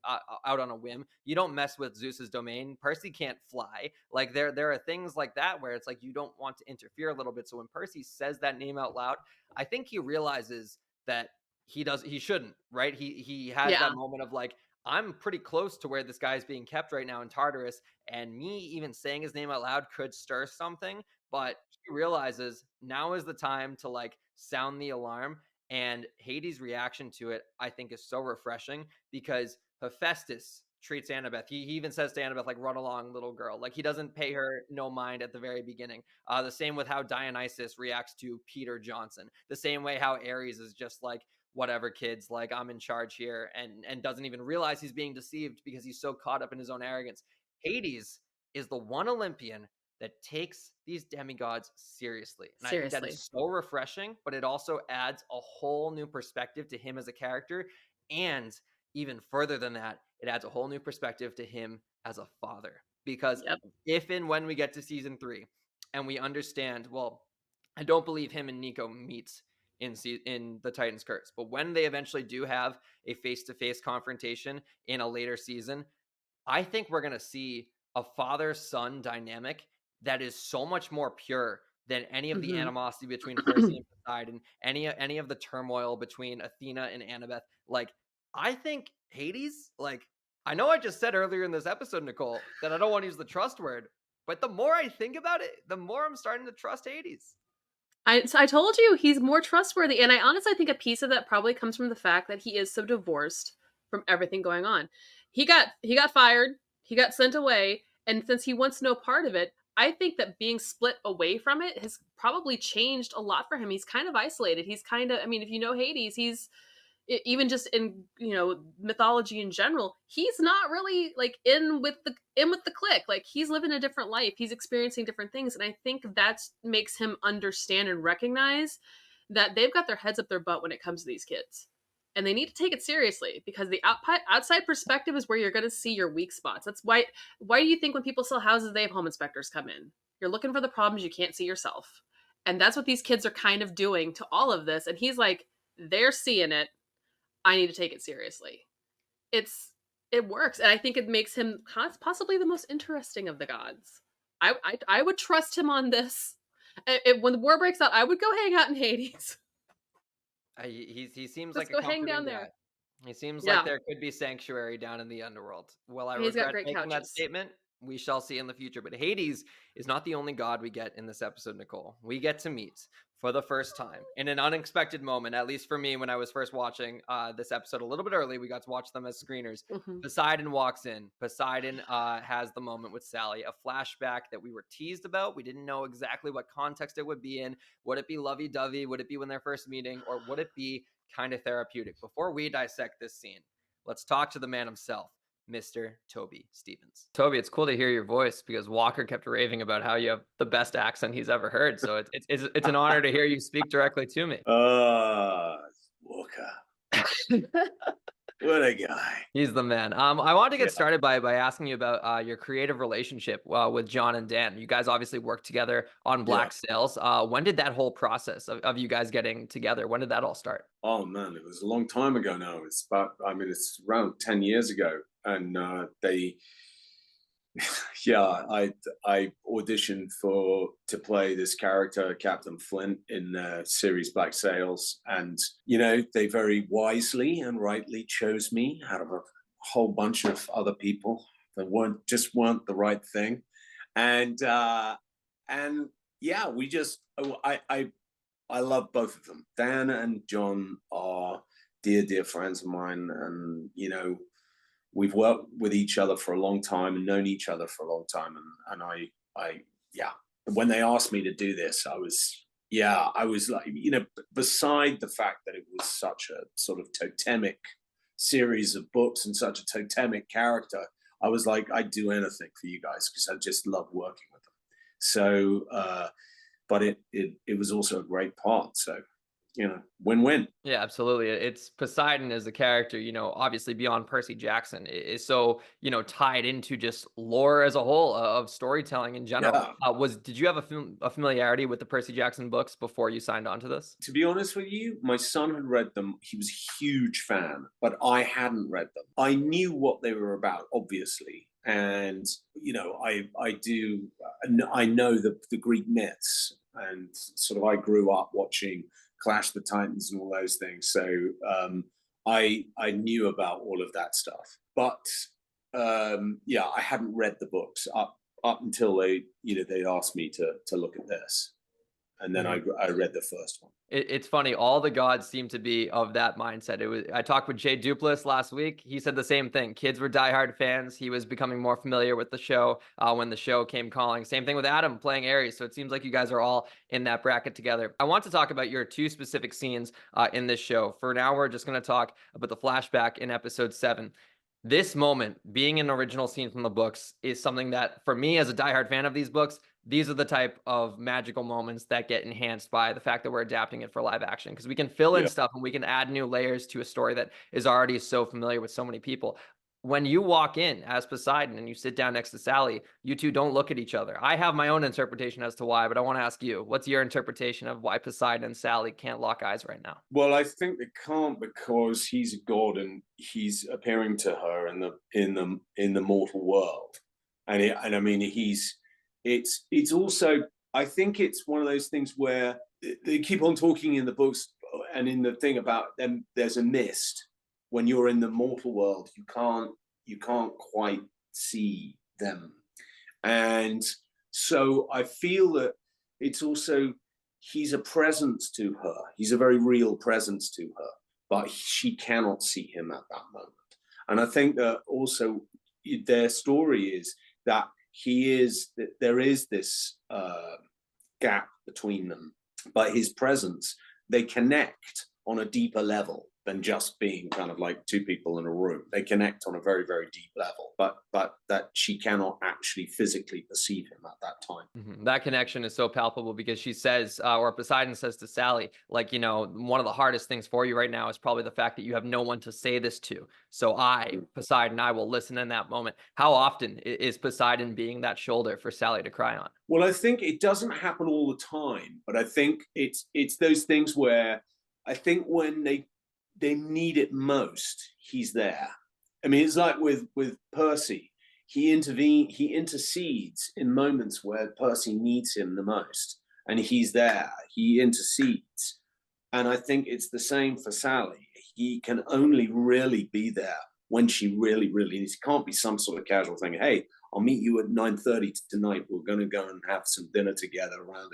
out on a whim. You don't mess with Zeus's domain. Percy can't fly. Like there are things like that where it's like you don't want to interfere a little bit. So when Percy says that name out loud, I think he realizes that he shouldn't, right? He has that moment of like, I'm pretty close to where this guy's being kept right now in Tartarus, and me even saying his name out loud could stir something. But he realizes now is the time to like sound the alarm. And Hades' reaction to it, I think, is so refreshing, because Hephaestus treats Annabeth. He even says to Annabeth, like, run along, little girl. Like, he doesn't pay her no mind at the very beginning. The same with how Dionysus reacts to Peter Johnson. The same way how Ares is just like, whatever, kids, like, I'm in charge here, and doesn't even realize he's being deceived because he's so caught up in his own arrogance. Hades is the one Olympian that takes these demigods seriously. And I think that Seriously. is so refreshing, but it also adds a whole new perspective to him as a character. And even further than that, it adds a whole new perspective to him as a father. Because Yep. if and when we get to season 3 and we understand, well, I don't believe him and Nico meet in the Titan's Curse, but when they eventually do have a face-to-face confrontation in a later season, I think we're going to see a father-son dynamic that is so much more pure than any of the animosity between Percy and Poseidon, any of the turmoil between Athena and Annabeth. Like, I think Hades, like, I know I just said earlier in this episode, Nicole, that I don't want to use the trust word, but the more I think about it, the more I'm starting to trust Hades. I told you he's more trustworthy, and I honestly think a piece of that probably comes from the fact that he is so divorced from everything going on. He got fired, he got sent away, and since he wants no part of it, I think that being split away from it has probably changed a lot for him. He's kind of isolated. He's kind of, I mean, if you know Hades, he's even just in mythology in general, he's not really like in with the clique. Like, he's living a different life, he's experiencing different things, and I think that makes him understand and recognize that they've got their heads up their butt when it comes to these kids, and they need to take it seriously, because the outside perspective is where you're going to see your weak spots. That's why do you think when people sell houses they have home inspectors come in? You're looking for the problems you can't see yourself, and that's what these kids are kind of doing to all of this. And he's like, they're seeing it, I need to take it seriously. It works, and I think it makes him possibly the most interesting of the gods. I would trust him on this. When the war breaks out, I would go hang out in Hades. He seems Just like a go hang comforting down guy. there. He seems like Yeah, there could be sanctuary down in the underworld. Will I he's got regret great making that couches. statement? We shall see in the future. But Hades is not the only god we get in this episode, Nicole. We get to meet for the first time in an unexpected moment, at least for me when I was first watching this episode a little bit early. We got to watch them as screeners. Poseidon walks in. Poseidon has the moment with Sally, a flashback that we were teased about. We didn't know exactly what context it would be in. Would it be lovey-dovey? Would it be when they're first meeting? Or would it be kind of therapeutic? Before we dissect this scene, let's talk to the man himself, Mr. Toby Stephens. Toby, it's cool to hear your voice because Walker kept raving about how you have the best accent he's ever heard. So it's an honor to hear you speak directly to me. Walker. What a guy. He's the man. I wanted to get started by asking you about your creative relationship with John and Dan. You guys obviously worked together on Black Sails. When did that whole process of you guys getting together, when did that all start? Oh man, it was a long time ago now. It's around 10 years ago. And I auditioned to play this character, Captain Flint, in the series Black Sails, and they very wisely and rightly chose me out of a whole bunch of other people that weren't the right thing, and we just I love both of them. Dan and John are dear friends of mine, and we've worked with each other for a long time and known each other for a long time. And I when they asked me to do this, I was like, beside the fact that it was such a sort of totemic series of books and such a totemic character, I was like, I'd do anything for you guys because I just love working with them. So, but it was also a great part. So, win-win. Yeah, absolutely. It's Poseidon as a character, obviously beyond Percy Jackson, is so, tied into just lore as a whole of storytelling in general. Yeah. Did you have a familiarity with the Percy Jackson books before you signed on to this? To be honest with you, my son had read them. He was a huge fan, but I hadn't read them. I knew what they were about, obviously. And, I know the Greek myths, and sort of I grew up watching Clash the Titans and all those things. So I knew about all of that stuff. But I hadn't read the books up until they asked me to look at this. And then I read the first one. It's funny. All the gods seem to be of that mindset. I talked with Jay Duplass last week. He said the same thing. Kids were diehard fans. He was becoming more familiar with the show when the show came calling. Same thing with Adam playing Ares. So it seems like you guys are all in that bracket together. I want to talk about your two specific scenes in this show. For now, we're just going to talk about the flashback in episode 7. This moment, being an original scene from the books, is something that, for me as a diehard fan of these books, these are the type of magical moments that get enhanced by the fact that we're adapting it for live action, because we can fill in stuff and we can add new layers to a story that is already so familiar with so many people. When you walk in as Poseidon and you sit down next to Sally, you two don't look at each other. I have my own interpretation as to why, but I want to ask you, what's your interpretation of why Poseidon and Sally can't lock eyes right now? Well, I think they can't because he's a god and he's appearing to her in the mortal world, and I mean it's also, I think it's one of those things where they keep on talking in the books and in the thing about them. There's a mist. When you're in the mortal world, you can't quite see them. And so I feel that it's also, he's a presence to her. He's a very real presence to her, but she cannot see him at that moment. And I think that also their story is that there is this gap between them, but his presence, they connect on a deeper level than just being kind of like two people in a room. They connect on a very, very deep level, but that she cannot actually physically perceive him at that time. Mm-hmm. That connection is so palpable because she says, or Poseidon says to Sally, like, one of the hardest things for you right now is probably the fact that you have no one to say this to. So Poseidon, I will listen in that moment. How often is Poseidon being that shoulder for Sally to cry on? Well, I think it doesn't happen all the time, but I think it's those things where I think when they need it most, he's there. I mean, it's like with Percy. He intercedes in moments where Percy needs him the most, and he's there. He intercedes. And I think it's the same for Sally. He can only really be there when she really, really needs. It can't be some sort of casual thing. Hey, I'll meet you at 9:30 tonight. We're going to go and have some dinner together around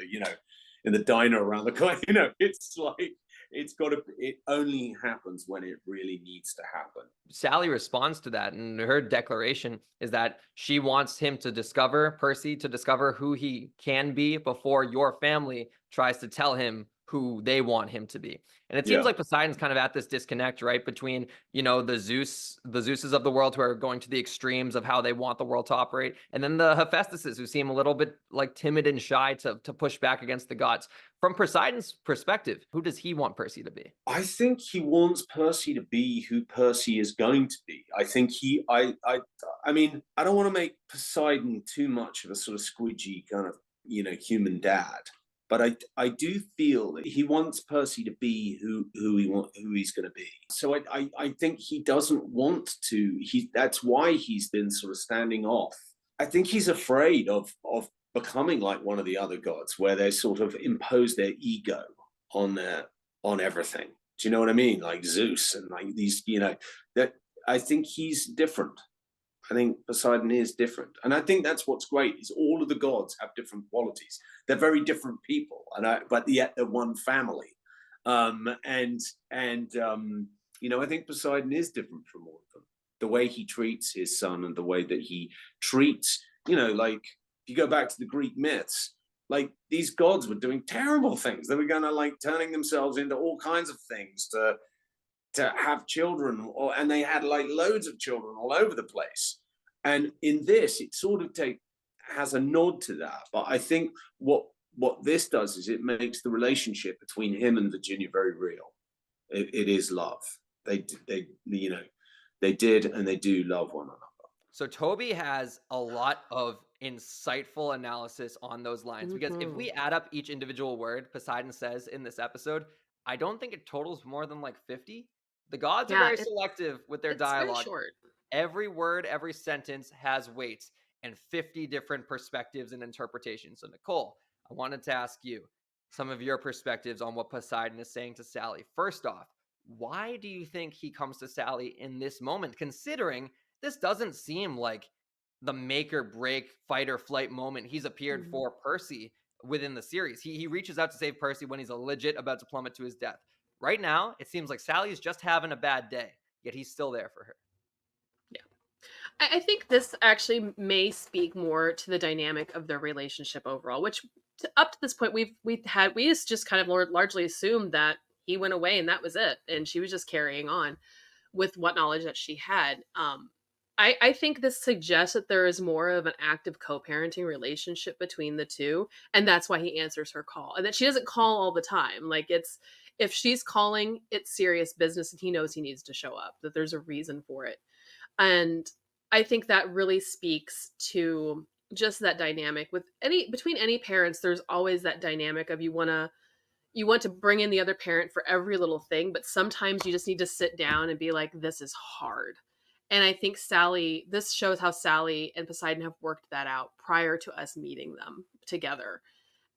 in the diner around the corner. It's like, it only happens when it really needs to happen. Sally responds to that, and her declaration is that she wants him to discover Percy, to discover who he can be before your family tries to tell him who they want him to be. And it seems like Poseidon's kind of at this disconnect, right, between, the Zeuses of the world who are going to the extremes of how they want the world to operate, and then the Hephaestuses who seem a little bit like timid and shy to push back against the gods. From Poseidon's perspective, who does he want Percy to be? I think he wants Percy to be who Percy is going to be. I think I mean, I don't want to make Poseidon too much of a sort of squidgy kind of, human dad. But I do feel that he wants Percy to be who he's going to be. So I think he doesn't want to. That's why he's been sort of standing off. I think he's afraid of becoming like one of the other gods, where they sort of impose their ego on everything. Do you know what I mean? Like Zeus and like these, that I think he's different. I think Poseidon is different. And I think that's what's great, is all of the gods have different qualities. They're very different people, but yet they're one family. I think Poseidon is different from all of them. The way he treats his son and the way that he treats, like, if you go back to the Greek myths, like, these gods were doing terrible things. They were going to, like, turning themselves into all kinds of things to have children, and they had like loads of children all over the place. And in this, it sort of has a nod to that. But I think what this does is it makes the relationship between him and Virginia very real. It is love. They did and they do love one another. So Toby has a lot of insightful analysis on those lines, because if we add up each individual word Poseidon says in this episode, I don't think it totals more than like 50. The gods are very selective with their dialogue. Very short. Every word, every sentence has weights and 50 different perspectives and interpretations. So Nicole, I wanted to ask you some of your perspectives on what Poseidon is saying to Sally. First off, why do you think he comes to Sally in this moment, considering this doesn't seem like the make or break fight or flight moment he's appeared for Percy within the series. He reaches out to save Percy when he's legit about to plummet to his death. Right now, it seems like Sally's just having a bad day, yet he's still there for her. I think this actually may speak more to the dynamic of their relationship overall, which up to this point we just kind of largely assumed that he went away and that was it, and she was just carrying on with what knowledge that she had. I think this suggests that there is more of an active co-parenting relationship between the two, and that's why he answers her call, and that she doesn't call all the time. Like, it's, if she's calling, it's serious business, and he knows he needs to show up, that there's a reason for it. And I think that really speaks to just that dynamic with between any parents. There's always that dynamic of you want to bring in the other parent for every little thing, but sometimes you just need to sit down and be like, this is hard. And I think this shows how Sally and Poseidon have worked that out prior to us meeting them together.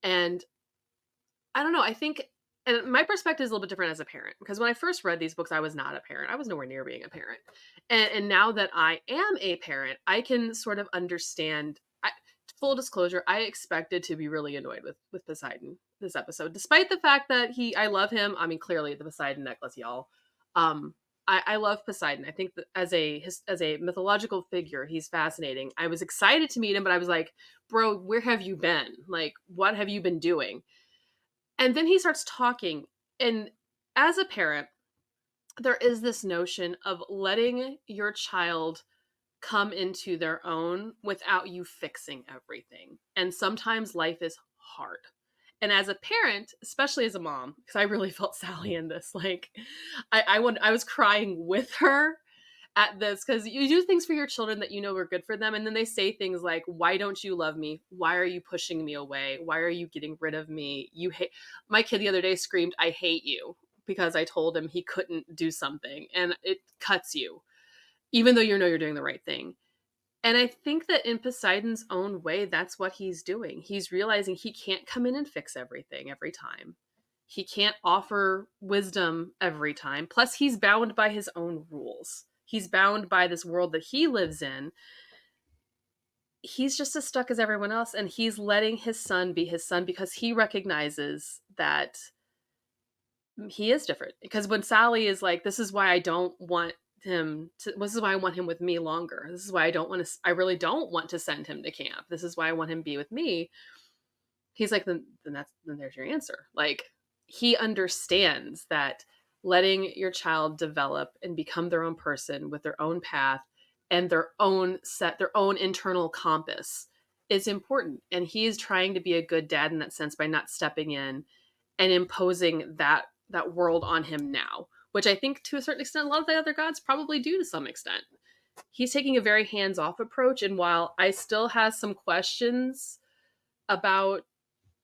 And I don't know, I think, and my perspective is a little bit different as a parent, because when I first read these books, I was not a parent. I was nowhere near being a parent. And now that I am a parent, I can sort of understand. Full disclosure, I expected to be really annoyed with Poseidon this episode, despite the fact that I love him. I mean, clearly the Poseidon necklace, y'all. I love Poseidon. I think that as a mythological figure, he's fascinating. I was excited to meet him, but I was like, bro, where have you been? Like, what have you been doing? And then he starts talking. And as a parent, there is this notion of letting your child come into their own without you fixing everything. And sometimes life is hard. And as a parent, especially as a mom, because I really felt Sally in this, like I was crying with her at this, because you do things for your children that you know are good for them, and then they say things like, why don't you love me? Why are you pushing me away? Why are you getting rid of me? You hate my kid the other day screamed, I hate you, because I told him he couldn't do something, and it cuts you, even though you know you're doing the right thing. And I think that in Poseidon's own way, that's what he's doing. He's realizing he can't come in and fix everything every time. He can't offer wisdom every time. Plus, he's bound by his own rules. He's bound by this world that he lives in. He's just as stuck as everyone else, and he's letting his son be his son because he recognizes that he is different. Because when Sally is like, this is why I don't want him to, this is why I want him with me longer. This is why I really don't want to send him to camp. This is why I want him to be with me. He's like, then there's your answer. Like, he understands that letting your child develop and become their own person with their own path and their own internal compass is important. And he's trying to be a good dad in that sense by not stepping in and imposing that world on him now, which I think to a certain extent, a lot of the other gods probably do to some extent. He's taking a very hands-off approach. And while I still have some questions about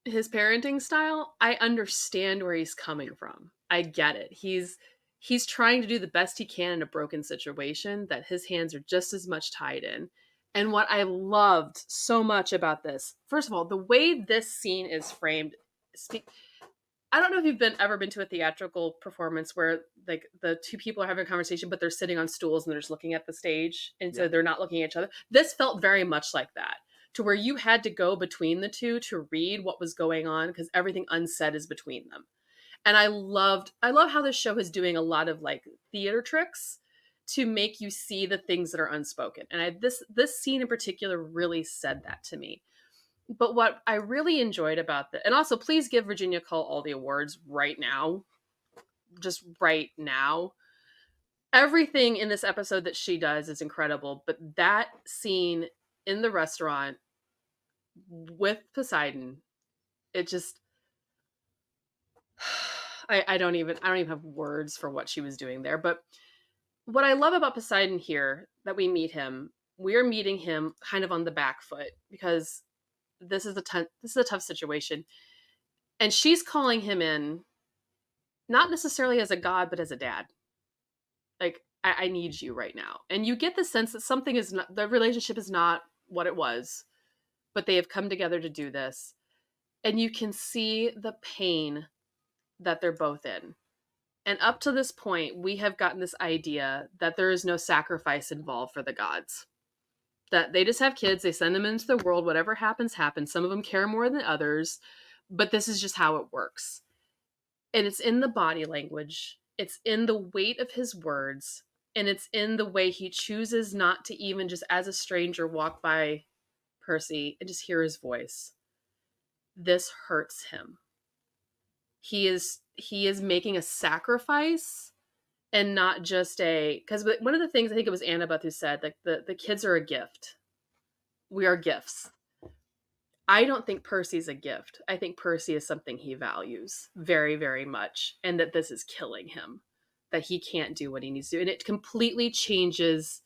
his parenting style, I understand where he's coming from. I get it. He's trying to do the best he can in a broken situation that his hands are just as much tied in. And what I loved so much about this, first of all, the way this scene is framed, I don't know if you've ever been to a theatrical performance where like the two people are having a conversation, but they're sitting on stools and they're just looking at the stage. And so they're not looking at each other. This felt very much like that, to where you had to go between the two to read what was going on because everything unsaid is between them. And I love how this show is doing a lot of like theater tricks to make you see the things that are unspoken. And this scene in particular really said that to me. But what I really enjoyed about and also please give Virginia Cull all the awards right now. Just right now. Everything in this episode that she does is incredible. But that scene in the restaurant with Poseidon, it just, I don't even have words for what she was doing there. But what I love about Poseidon here, that we meet him, we're meeting him kind of on the back foot because this is a tough situation. And she's calling him in, not necessarily as a god, but as a dad. Like, I need you right now. And you get the sense that the relationship is not what it was, but they have come together to do this. And you can see the pain that they're both in. And up to this point, we have gotten this idea that there is no sacrifice involved for the gods. that they just have kids, they send them into the world, whatever happens, happens. Some of them care more than others, but this is just how it works. And it's in the body language, it's in the weight of his words, and it's in the way he chooses not to even just as a stranger walk by Percy and just hear his voice. This hurts him. He is making a sacrifice, and not just because one of the things, I think it was Annabeth who said, like, the kids are a gift. We are gifts. I don't think Percy's a gift. I think Percy is something he values very, very much, and that this is killing him, that he can't do what he needs to do. And it completely changes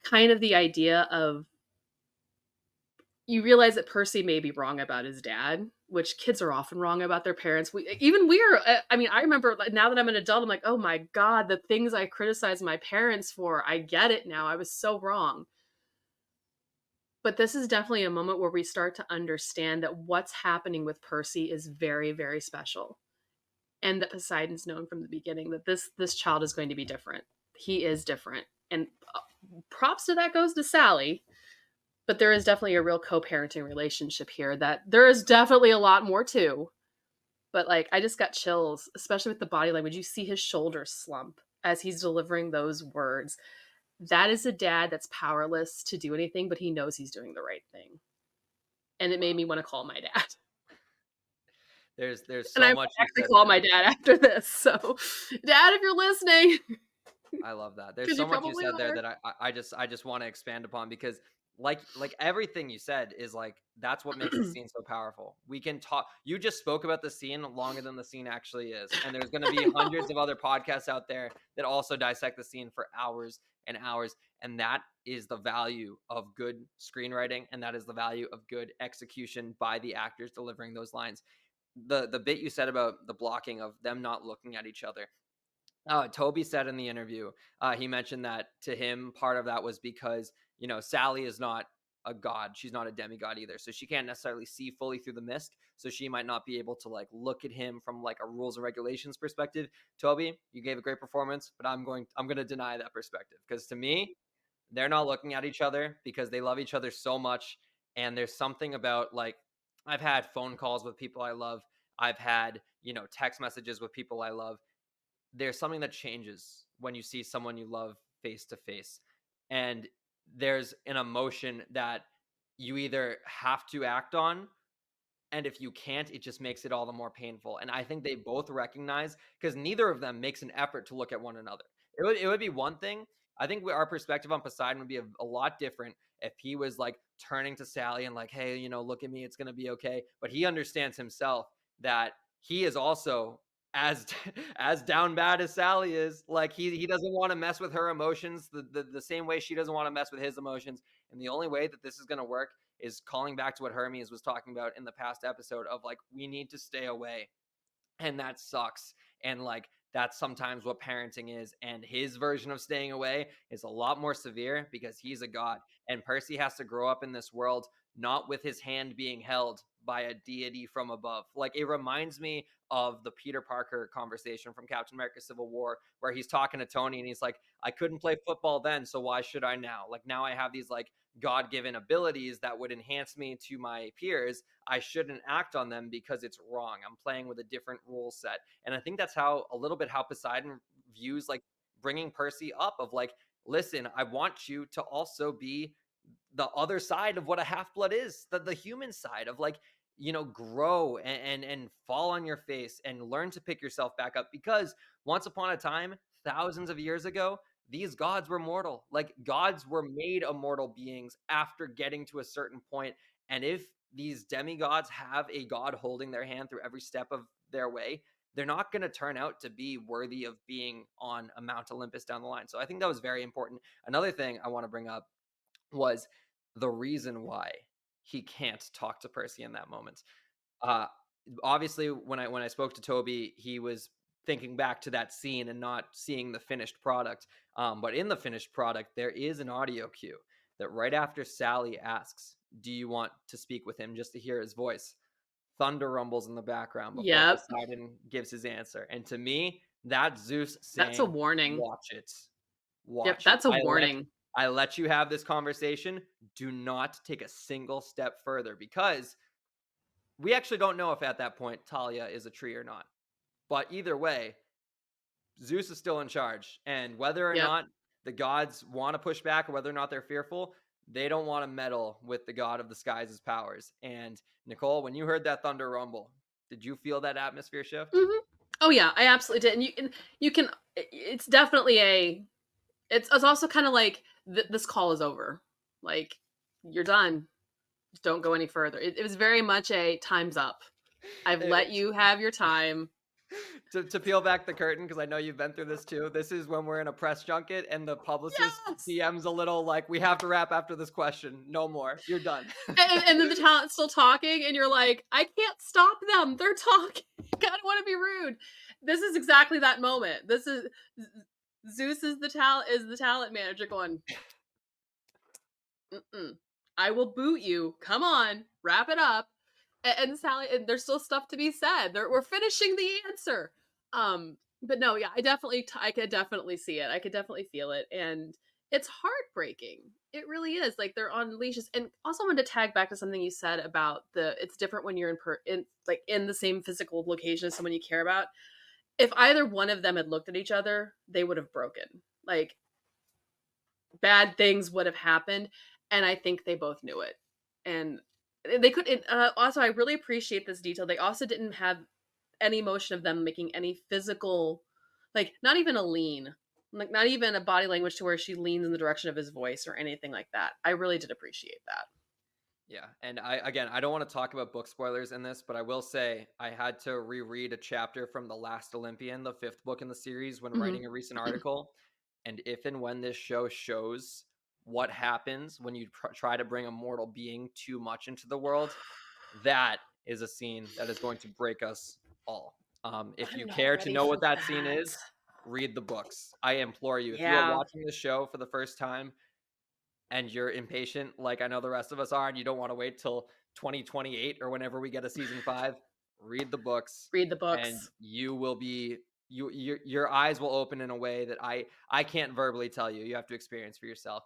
kind of the idea of, you realize that Percy may be wrong about his dad, which kids are often wrong about their parents. I remember, now that I'm an adult, I'm like, oh my God, the things I criticized my parents for, I get it now. I was so wrong. But this is definitely a moment where we start to understand that what's happening with Percy is very, very special. And that Poseidon's known from the beginning that this child is going to be different. He is different. And props to that goes to Sally. But there is definitely a real co-parenting relationship here that there is definitely a lot more to. But like, I just got chills, especially with the body language. You see his shoulders slump as he's delivering those words. That is a dad that's powerless to do anything, but he knows he's doing the right thing. And it made me want to call my dad. There's so and I much. Actually, call my dad after this. So, Dad, if you're listening, I love that. There's so much you said there that I just want to expand upon, because like everything you said is like, that's what makes the scene so powerful. We can talk. You just spoke about the scene longer than the scene actually is, and there's going to be hundreds of other podcasts out there that also dissect the scene for hours and hours. And that is the value of good screenwriting, and that is the value of good execution by the actors delivering those lines. The bit you said about the blocking of them not looking at each other. Toby said in the interview, he mentioned that to him, part of that was because, Sally is not a god. She's not a demigod either. So she can't necessarily see fully through the mist. So she might not be able to like look at him from like a rules and regulations perspective. Toby, you gave a great performance, but I'm going to deny that perspective, because to me, they're not looking at each other because they love each other so much. And there's something about, like, I've had phone calls with people I love. I've had, text messages with people I love. There's something that changes when you see someone you love face to face. And there's an emotion that you either have to act on, and if you can't, it just makes it all the more painful. And I think they both recognize, because neither of them makes an effort to look at one another. It would be one thing. I think our perspective on Poseidon would be a lot different if he was like turning to Sally and like, hey, look at me, it's going to be okay. But he understands himself that he is also as down bad as Sally is. Like, he doesn't want to mess with her emotions the same way she doesn't want to mess with his emotions. And the only way that this is going to work is calling back to what Hermes was talking about in the past episode of like, we need to stay away. And that sucks. And like, that's sometimes what parenting is. And his version of staying away is a lot more severe because he's a god. And Percy has to grow up in this world, not with his hand being held by a deity from above. Like, it reminds me of the Peter Parker conversation from Captain America Civil War, where he's talking to Tony and he's like, I couldn't play football then, so why should I now? Like, now I have these like God-given abilities that would enhance me to my peers. I shouldn't act on them because it's wrong. I'm playing with a different rule set. And I think that's a little bit how Poseidon views like bringing Percy up, of like, listen, I want you to also be the other side of what a half-blood is, the human side of like, grow and fall on your face and learn to pick yourself back up. Because once upon a time, thousands of years ago, these gods were mortal. Like, gods were made immortal beings after getting to a certain point. And if these demigods have a god holding their hand through every step of their way, they're not going to turn out to be worthy of being on a Mount Olympus down the line. So I think that was very important. Another thing I want to bring up was the reason why he can't talk to Percy in that moment. Obviously, when I spoke to Toby, he was thinking back to that scene and not seeing the finished product. But in the finished product, there is an audio cue that right after Sally asks, do you want to speak with him, just to hear his voice, thunder rumbles in the background before Poseidon gives his answer. And to me, that's Zeus saying, that's a warning. Watch it. That's a warning. I let you have this conversation. Do not take a single step further, because we actually don't know if at that point Talia is a tree or not. But either way, Zeus is still in charge. And whether or Yep. not the gods want to push back, or whether or not they're fearful, they don't want to meddle with the god of the skies' powers. And Nicole, when you heard that thunder rumble, did you feel that atmosphere shift? Mm-hmm. Oh yeah, I absolutely did. And you can. It's definitely It's also kind of like this call is over. Like, you're done. Don't go any further. It was very much a time's up. I've let you have your time. To peel back the curtain, because I know you've been through this too. This is when we're in a press junket and the publicist DM's a little like, we have to wrap after this question. No more. You're done. and then the talent's still talking, and you're like, I can't stop them. They're talking. I don't want to be rude. This is exactly that moment. This is Zeus is the talent manager going, I will boot you. Come on, wrap it up. And Sally, and there's still stuff to be said. We're finishing the answer. But no, yeah, I could definitely see it. I could definitely feel it, and it's heartbreaking. It really is. Like, they're on leashes. And also, I wanted to tag back to something you said about it's different when you're in the same physical location as someone you care about. If either one of them had looked at each other, they would have broken. Like, bad things would have happened, and I think they both knew it. And they could also, I really appreciate this detail. They also didn't have any motion of them making any physical, like, not even a lean, like not even a body language to where she leans in the direction of his voice or anything like that. I really did appreciate that. Yeah, and I don't want to talk about book spoilers in this, but I will say I had to reread a chapter from The Last Olympian, the 5th book in the series, when writing a recent article. And if and when this show shows what happens when you try to bring a mortal being too much into the world, that is a scene that is going to break us all. If you care to know what that scene is, read the books. I implore you. If you are watching the show for the first time and you're impatient, like I know the rest of us are, and you don't want to wait till 2028 or whenever we get a season 5, read the books. Read the books. And you will be... your eyes will open in a way that I can't verbally tell you. You have to experience for yourself.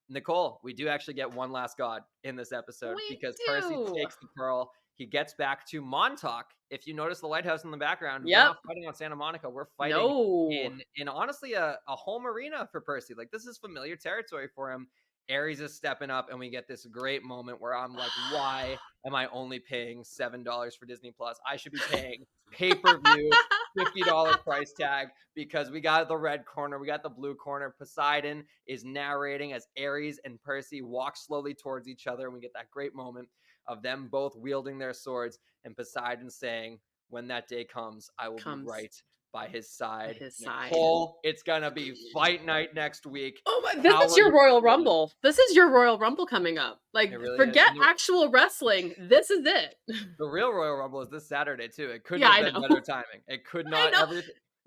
Nicole, we do actually get one last god in this episode, because Percy takes the pearl. He gets back to Montauk. If you notice the lighthouse in the background, we're not fighting on Santa Monica. We're fighting in honestly a home arena for Percy. Like, this is familiar territory for him. Ares is stepping up, and we get this great moment where I'm like, why am I only paying $7 for Disney Plus? I should be paying pay-per-view $50 price tag, because we got the red corner, we got the blue corner. Poseidon is narrating as Ares and Percy walk slowly towards each other, and we get that great moment of them both wielding their swords, and Poseidon saying, when that day comes, I will be right by his side. Nicole, it's gonna be fight night next week. Oh my! This is your Royal Rumble. This is your Royal Rumble coming up. Like, really forget actual wrestling. This is it. The real Royal Rumble is this Saturday too. It couldn't have been better timing. It could not.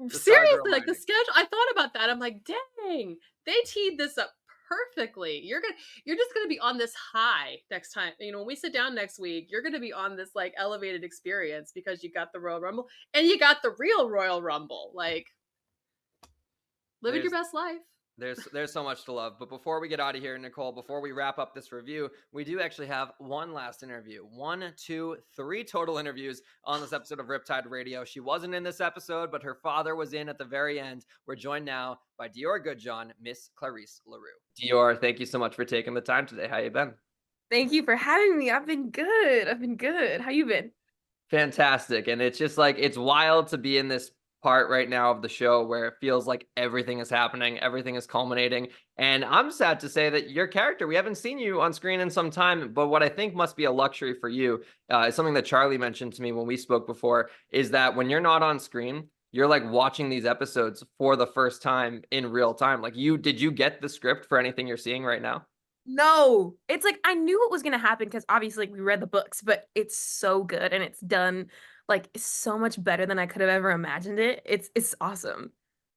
Seriously, like the schedule. I thought about that. I'm like, dang, they teed this up perfectly. You're just gonna be on this high next time. You know, when we sit down next week, you're gonna be on this like elevated experience, because you got the Royal Rumble and you got the real Royal Rumble. Like, living your best life. There's so much to love. But before we get out of here, Nicole, before we wrap up this review, we do actually have one last interview. 1, 2, 3 total interviews on this episode of Riptide Radio. She wasn't in this episode, but her father was in at the very end. We're joined now by Dior Goodjohn, Miss Clarice LaRue. Dior, thank you so much for taking the time today. How you been? Thank you for having me. I've been good. How you been? Fantastic. And it's just like, it's wild to be in this part right now of the show where it feels like everything is happening, everything is culminating. And I'm sad to say that your character, we haven't seen you on screen in some time, but what I think must be a luxury for you, is something that Charlie mentioned to me when we spoke before, is that when you're not on screen, you're like watching these episodes for the first time in real time. Like, did you get the script for anything you're seeing right now? No, it's like, I knew it was going to happen because obviously we read the books, but it's so good and it's done like so much better than I could have ever imagined it. It's awesome.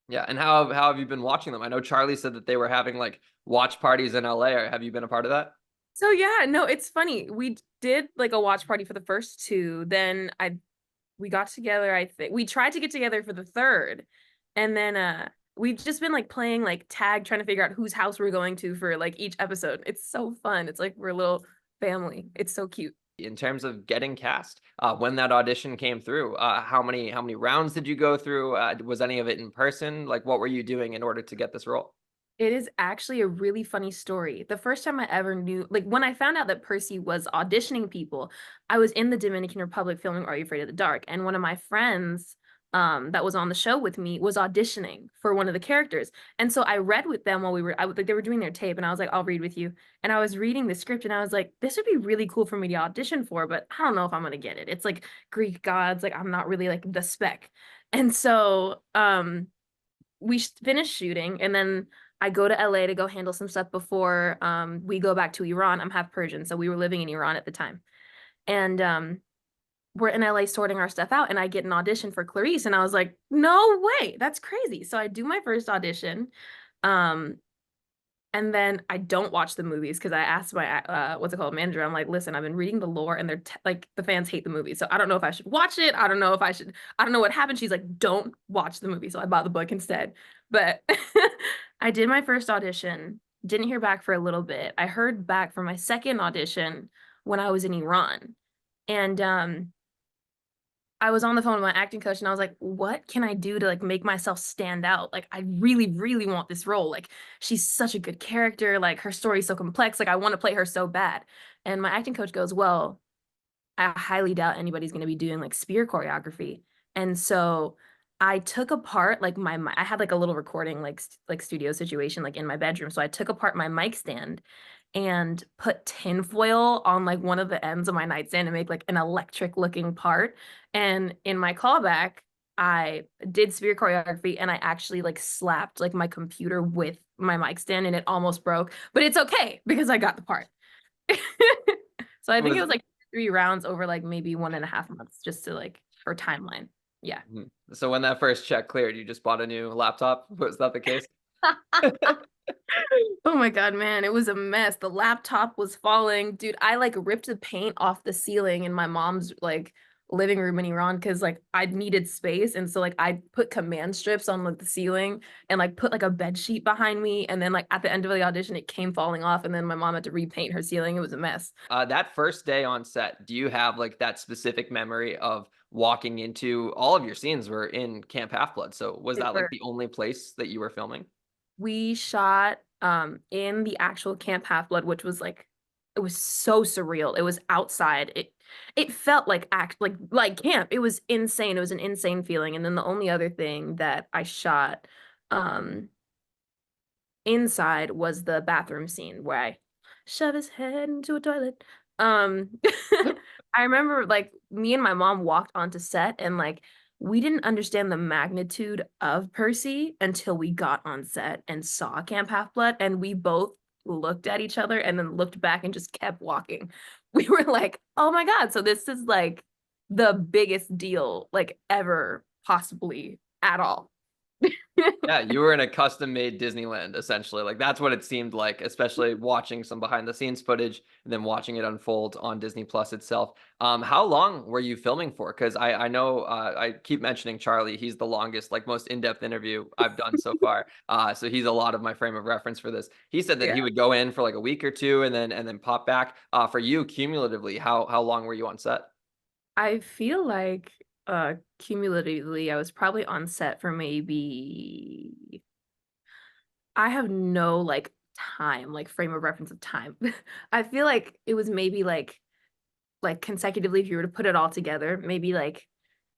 Yeah. And how have you been watching them? I know Charlie said that they were having like watch parties in LA. Or have you been a part of that? So yeah, no, it's funny. We did like a watch party for the first 2. Then we got together. I think we tried to get together for the 3rd. And then We've just been like playing like tag, trying to figure out whose house we're going to for like each episode. It's so fun. It's like we're a little family. It's so cute. In terms of getting cast, when that audition came through, how many rounds did you go through? Was any of it in person? Like, what were you doing in order to get this role? It is actually a really funny story. The first time I ever knew, like when I found out that Percy was auditioning people, I was in the Dominican Republic filming Are You Afraid of the Dark? And one of my friends that was on the show with me was auditioning for one of the characters. And so I read with them while like they were doing their tape, and I was like, I'll read with you. And I was reading the script and I was like, this would be really cool for me to audition for, but I don't know if I'm gonna get it. It's like Greek gods, like I'm not really like the spec. And so we finished shooting, and then I go to LA to go handle some stuff before we go back to Iran. I'm half Persian, so we were living in Iran at the time. And we're in LA sorting our stuff out, and I get an audition for Clarice, and I was like, no way, that's crazy. So I do my first audition. And then I don't watch the movies because I asked my manager. I'm like, listen, I've been reading the lore, and they're like the fans hate the movie, so I don't know if I should watch it. I don't know if I should. I don't know what happened. She's like, don't watch the movie. So I bought the book instead. But I did my first audition. Didn't hear back for a little bit. I heard back for my second audition when I was in Iran, and I was on the phone with my acting coach, and I was like, what can I do to like make myself stand out? Like, I really, really want this role. Like, she's such a good character. Like, her story's so complex. Like, I want to play her so bad. And my acting coach goes, well, I highly doubt anybody's going to be doing like spear choreography. And so I took apart like I had like a little recording like studio situation like in my bedroom. So I took apart my mic stand and put tinfoil on like one of the ends of my nightstand to make like an electric looking part. And in my callback, I did spear choreography, and I actually like slapped like my computer with my mic stand, and it almost broke, but it's okay because I got the part. So I think it was like 3 rounds over like maybe 1.5 months just to like for timeline. Yeah. So when that first check cleared, you just bought a new laptop? Was that the case? Oh my God, man, it was a mess. The laptop was falling. Dude, I like ripped the paint off the ceiling in my mom's like living room in Iran because like I needed space. And so like I put command strips on like the ceiling and like put like a bed sheet behind me. And then like at the end of the audition, it came falling off. And then my mom had to repaint her ceiling. It was a mess. That first day on set, do you have like that specific memory of walking into all of your scenes were in Camp Half-Blood? So was that like the only place that you were filming? We shot in the actual Camp Half-Blood, which was like it was so surreal. It was outside. It felt like like camp. It was insane. It was an insane feeling. And then the only other thing that I shot inside was the bathroom scene where I shove his head into a toilet. I remember like me and my mom walked onto set, and like we didn't understand the magnitude of Percy until we got on set and saw Camp Half-Blood, and we both looked at each other and then looked back and just kept walking. We were like, oh my God, so this is like the biggest deal like ever possibly at all. Yeah, you were in a custom-made Disneyland, essentially. Like, that's what it seemed like, especially watching some behind-the-scenes footage and then watching it unfold on Disney Plus itself. How long were you filming for? Because I know I keep mentioning Charlie. He's the longest, like, most in-depth interview I've done so far. So he's a lot of my frame of reference for this. He said that he would go in for like a week or two and then pop back. For you, cumulatively, how long were you on set? I feel like cumulatively I was probably on set for maybe I have no like time, like frame of reference of time. I feel like it was maybe like consecutively, if you were to put it all together, maybe like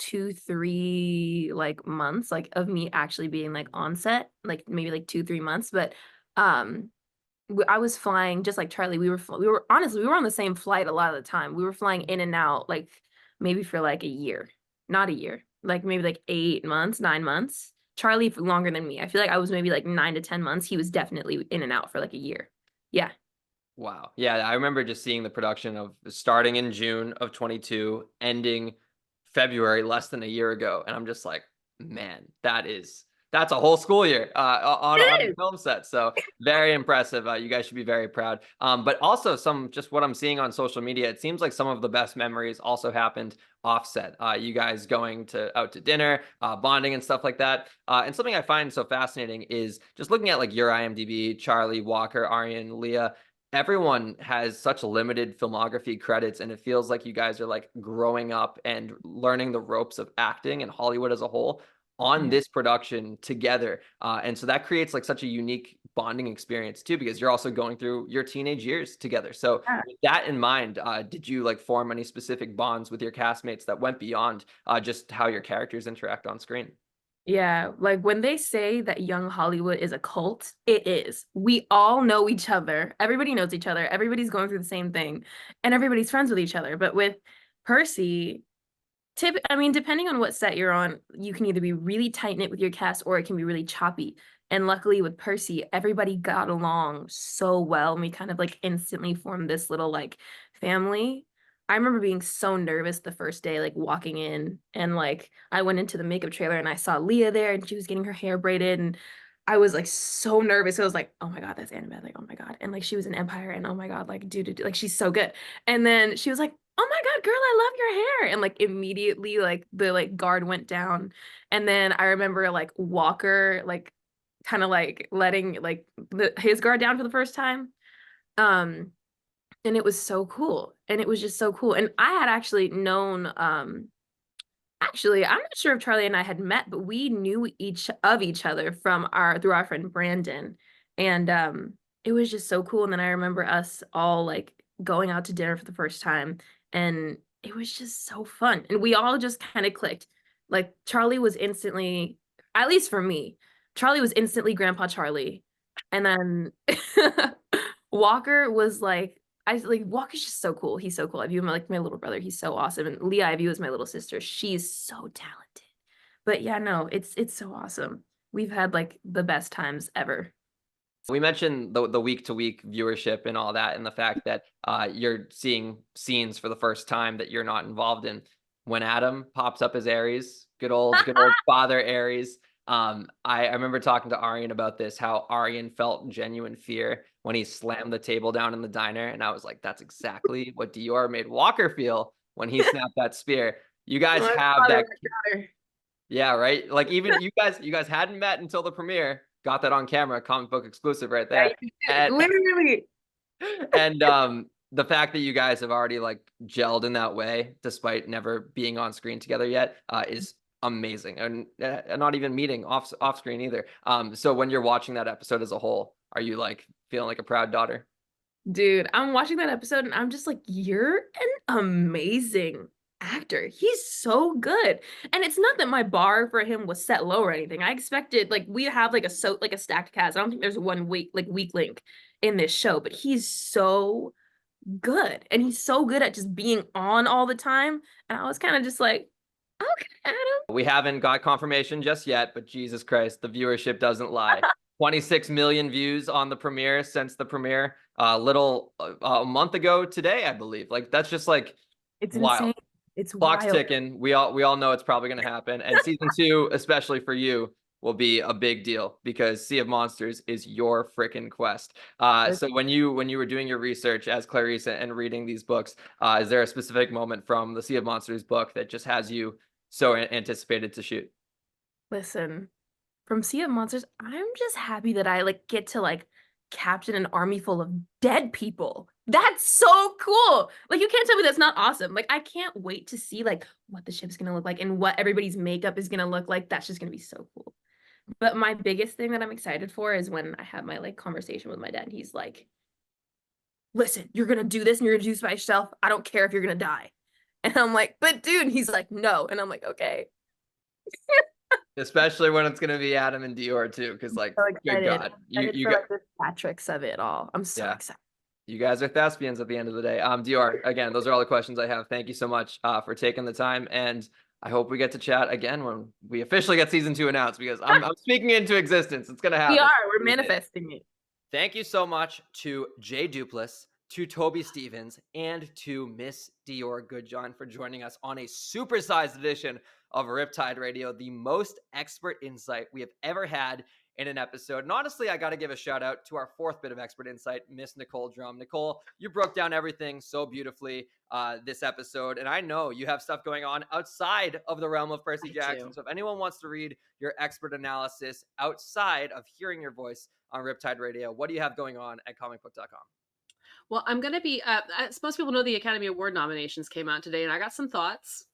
2-3 like months like of me actually being like on set, like maybe like 2-3 months. But um I was flying just like Charlie. We were honestly we were on the same flight a lot of the time. We were flying in and out like maybe for like a year, not a year, like maybe like 8 months, 9 months. Charlie for longer than me. I feel like I was maybe like 9 to 10 months. He was definitely in and out for like a year. Yeah. Wow. Yeah, I remember just seeing the production of starting in June of 22, ending February less than a year ago. And I'm just like, man, that is That's a whole school year on It a is. film set. So very impressive. You guys should be very proud. But also just what I'm seeing on social media, it seems like some of the best memories also happened offset. You guys going out to dinner, bonding and stuff like that. And something I find so fascinating is just looking at like your IMDb, Charlie, Walker, Aryan, Leah. Everyone has such limited filmography credits, and it feels like you guys are like growing up and learning the ropes of acting and Hollywood as a whole on this production together. And so that creates like such a unique bonding experience too, because you're also going through your teenage years together. So with that in mind, did you like form any specific bonds with your castmates that went beyond just how your characters interact on screen? Yeah, like when they say that young Hollywood is a cult, it is. We all know each other. Everybody knows each other. Everybody's going through the same thing, and everybody's friends with each other. But with Percy, I mean, depending on what set you're on, you can either be really tight knit with your cast or it can be really choppy. And luckily with Percy, everybody got along so well, and we kind of like instantly formed this little like family. I remember being so nervous the first day, like walking in, and like I went into the makeup trailer and I saw Leah there and she was getting her hair braided, and I was like so nervous. I was like, oh my God, that's Annabeth. Like, oh my God. And like she was in Empire, and oh my God, like dude, like she's so good. And then she was like, oh my God, girl, I love your hair. And like immediately like the like guard went down. And then I remember like Walker like kind of like letting like his guard down for the first time. And it was so cool. And it was just so cool. And I had actually known actually, I'm not sure if Charlie and I had met, but we knew each other from through our friend Brandon. And it was just so cool. And then I remember us all like going out to dinner for the first time, and it was just so fun. And we all just kind of clicked. Like Charlie was instantly, at least for me, Charlie was instantly Grandpa Charlie. And then Walker was like, Walker's just so cool. He's so cool. I view him like my little brother. He's so awesome. And Leah, I view as my little sister. She's so talented. But yeah, no, it's so awesome. We've had like the best times ever. We mentioned the week-to-week viewership and all that, and the fact that you're seeing scenes for the first time that you're not involved in. When Adam pops up as Ares, good old Father Ares. I remember talking to Aryan about this, how Aryan felt genuine fear when he slammed the table down in the diner, and I was like, that's exactly what Dior made Walker feel when he snapped that spear. You guys have that. Yeah, right. Like even you guys hadn't met until the premiere. Got that on camera, comic book exclusive right there. And, literally. And the fact that you guys have already like gelled in that way, despite never being on screen together yet, is amazing. And not even meeting off screen either. So when you're watching that episode as a whole, are you like feeling like a proud daughter? Dude, I'm watching that episode and I'm just like, you're an amazing actor. He's so good. And it's not that my bar for him was set low or anything. I expected like we have like a stacked cast. I don't think there's one weak link in this show, but he's so good. And he's so good at just being on all the time. And I was kind of just like, okay, Adam. We haven't got confirmation just yet, but Jesus Christ, the viewership doesn't lie. 26 million views on the premiere since the premiere. A month ago today, I believe. Like that's just like it's wild. Insane. It's clock's wild. ticking. We all know it's probably going to happen. And season 2, especially for you, will be a big deal because Sea of Monsters is your freaking quest. So when you were doing your research as Clarice and reading these books, is there a specific moment from the Sea of Monsters book that just has you so anticipated to shoot? Listen, from Sea of Monsters, I'm just happy that I like get to like captain an army full of dead people. That's so cool. Like you can't tell me that's not awesome. Like I can't wait to see like what the ship's gonna look like and what everybody's makeup is gonna look like. That's just gonna be so cool. But my biggest thing that I'm excited for is when I have my like conversation with my dad. He's like, listen, you're gonna do this and you're gonna do this by yourself. I don't care if you're gonna die. And I'm like, but dude, and he's like, no. And I'm like, okay. Especially when it's gonna be Adam and Dior too, because like, so good God, you got the theatrics of it all. I'm so excited. You guys are thespians at the end of the day. Dior, again, those are all the questions I have. Thank you so much for taking the time, and I hope we get to chat again when we officially get season 2 announced, because I'm speaking into existence. It's gonna happen. We're manifesting it. Thank you so much to Jay Duplass, to Toby Stephens, and to Miss Dior Goodjohn for joining us on a supersized edition of Riptide Radio, the most expert insight we have ever had in an episode. And honestly, I got to give a shout out to our fourth bit of expert insight, Miss Nicole Drum. Nicole, you broke down everything so beautifully this episode. And I know you have stuff going on outside of the realm of Percy Jackson. So if anyone wants to read your expert analysis outside of hearing your voice on Riptide Radio, what do you have going on at comicbook.com? Well, I'm going to be, as most people know, the Academy Award nominations came out today, and I got some thoughts.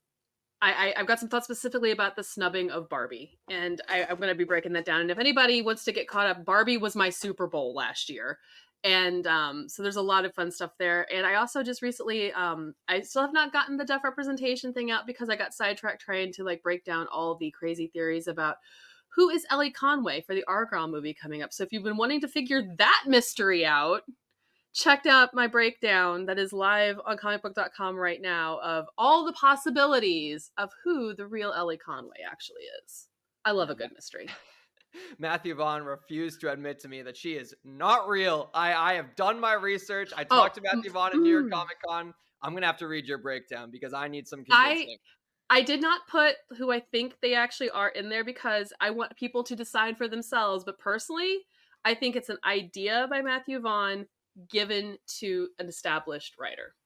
I've got some thoughts specifically about the snubbing of Barbie, and I'm going to be breaking that down. And if anybody wants to get caught up, Barbie was my Super Bowl last year. And so there's a lot of fun stuff there. And I also just recently, I still have not gotten the deaf representation thing out because I got sidetracked trying to like break down all the crazy theories about who is Ellie Conway for the Argyle movie coming up. So if you've been wanting to figure that mystery out, checked out my breakdown that is live on comicbook.com right now of all the possibilities of who the real Ellie Conway actually is. I love a good mystery. Matthew Vaughn refused to admit to me that she is not real. I have done my research. I talked to Matthew Vaughn at New York Comic Con. I'm going to have to read your breakdown because I need some convincing. I did not put who I think they actually are in there because I want people to decide for themselves. But personally, I think it's an idea by Matthew Vaughn given to an established writer.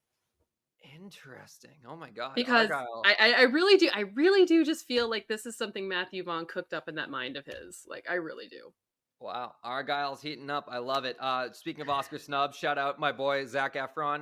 Interesting. Oh my God. Because I really do just feel like this is something Matthew Vaughn cooked up in that mind of his. Like, I really do. Wow. Argyle's heating up. I love it. Speaking of Oscar snubs, shout out my boy, Zac Efron.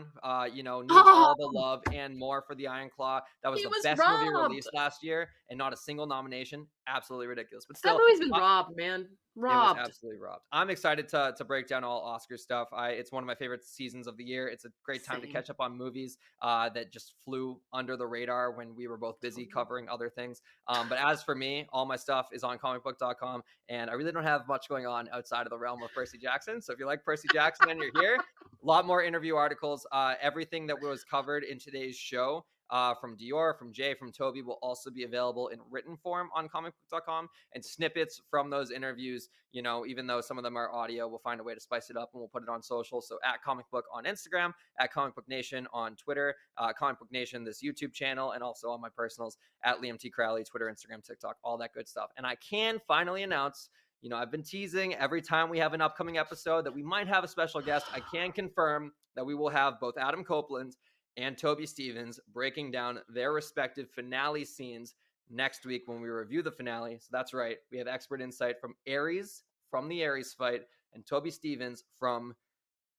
Needs all the love and more for the Iron Claw. That was the best movie released last year and not a single nomination. Absolutely ridiculous. But still, that movie's been robbed, man. Robbed. It was absolutely robbed. I'm excited to break down all Oscar stuff. It's one of my favorite seasons of the year. It's a great time to catch up on movies that just flew under the radar when we were both busy covering other things. But as for me, all my stuff is on comicbook.com, and I really don't have much going on outside of the realm of Percy Jackson. So if you like Percy Jackson and you're here, a lot more interview articles. Everything that was covered in today's show from Dior, from Jay, from Toby will also be available in written form on comicbook.com, and snippets from those interviews, even though some of them are audio, we'll find a way to spice it up and we'll put it on social. So at Comic Book on Instagram, at Comic Book Nation on Twitter, Comic Book Nation, this YouTube channel, and also on my personals at Liam T. Crowley, Twitter, Instagram, TikTok, all that good stuff. And I can finally announce, I've been teasing every time we have an upcoming episode that we might have a special guest. I can confirm that we will have both Adam Copeland and Toby Stephens breaking down their respective finale scenes next week when we review the finale. So that's right. We have expert insight from Ares, from the Ares fight, and Toby Stephens from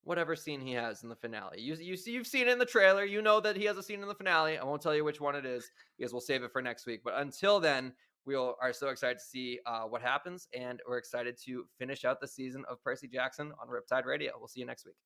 whatever scene he has in the finale. You've seen it in the trailer. You know that he has a scene in the finale. I won't tell you which one it is because we'll save it for next week. But until then, we are so excited to see what happens, and we're excited to finish out the season of Percy Jackson on Riptide Radio. We'll see you next week.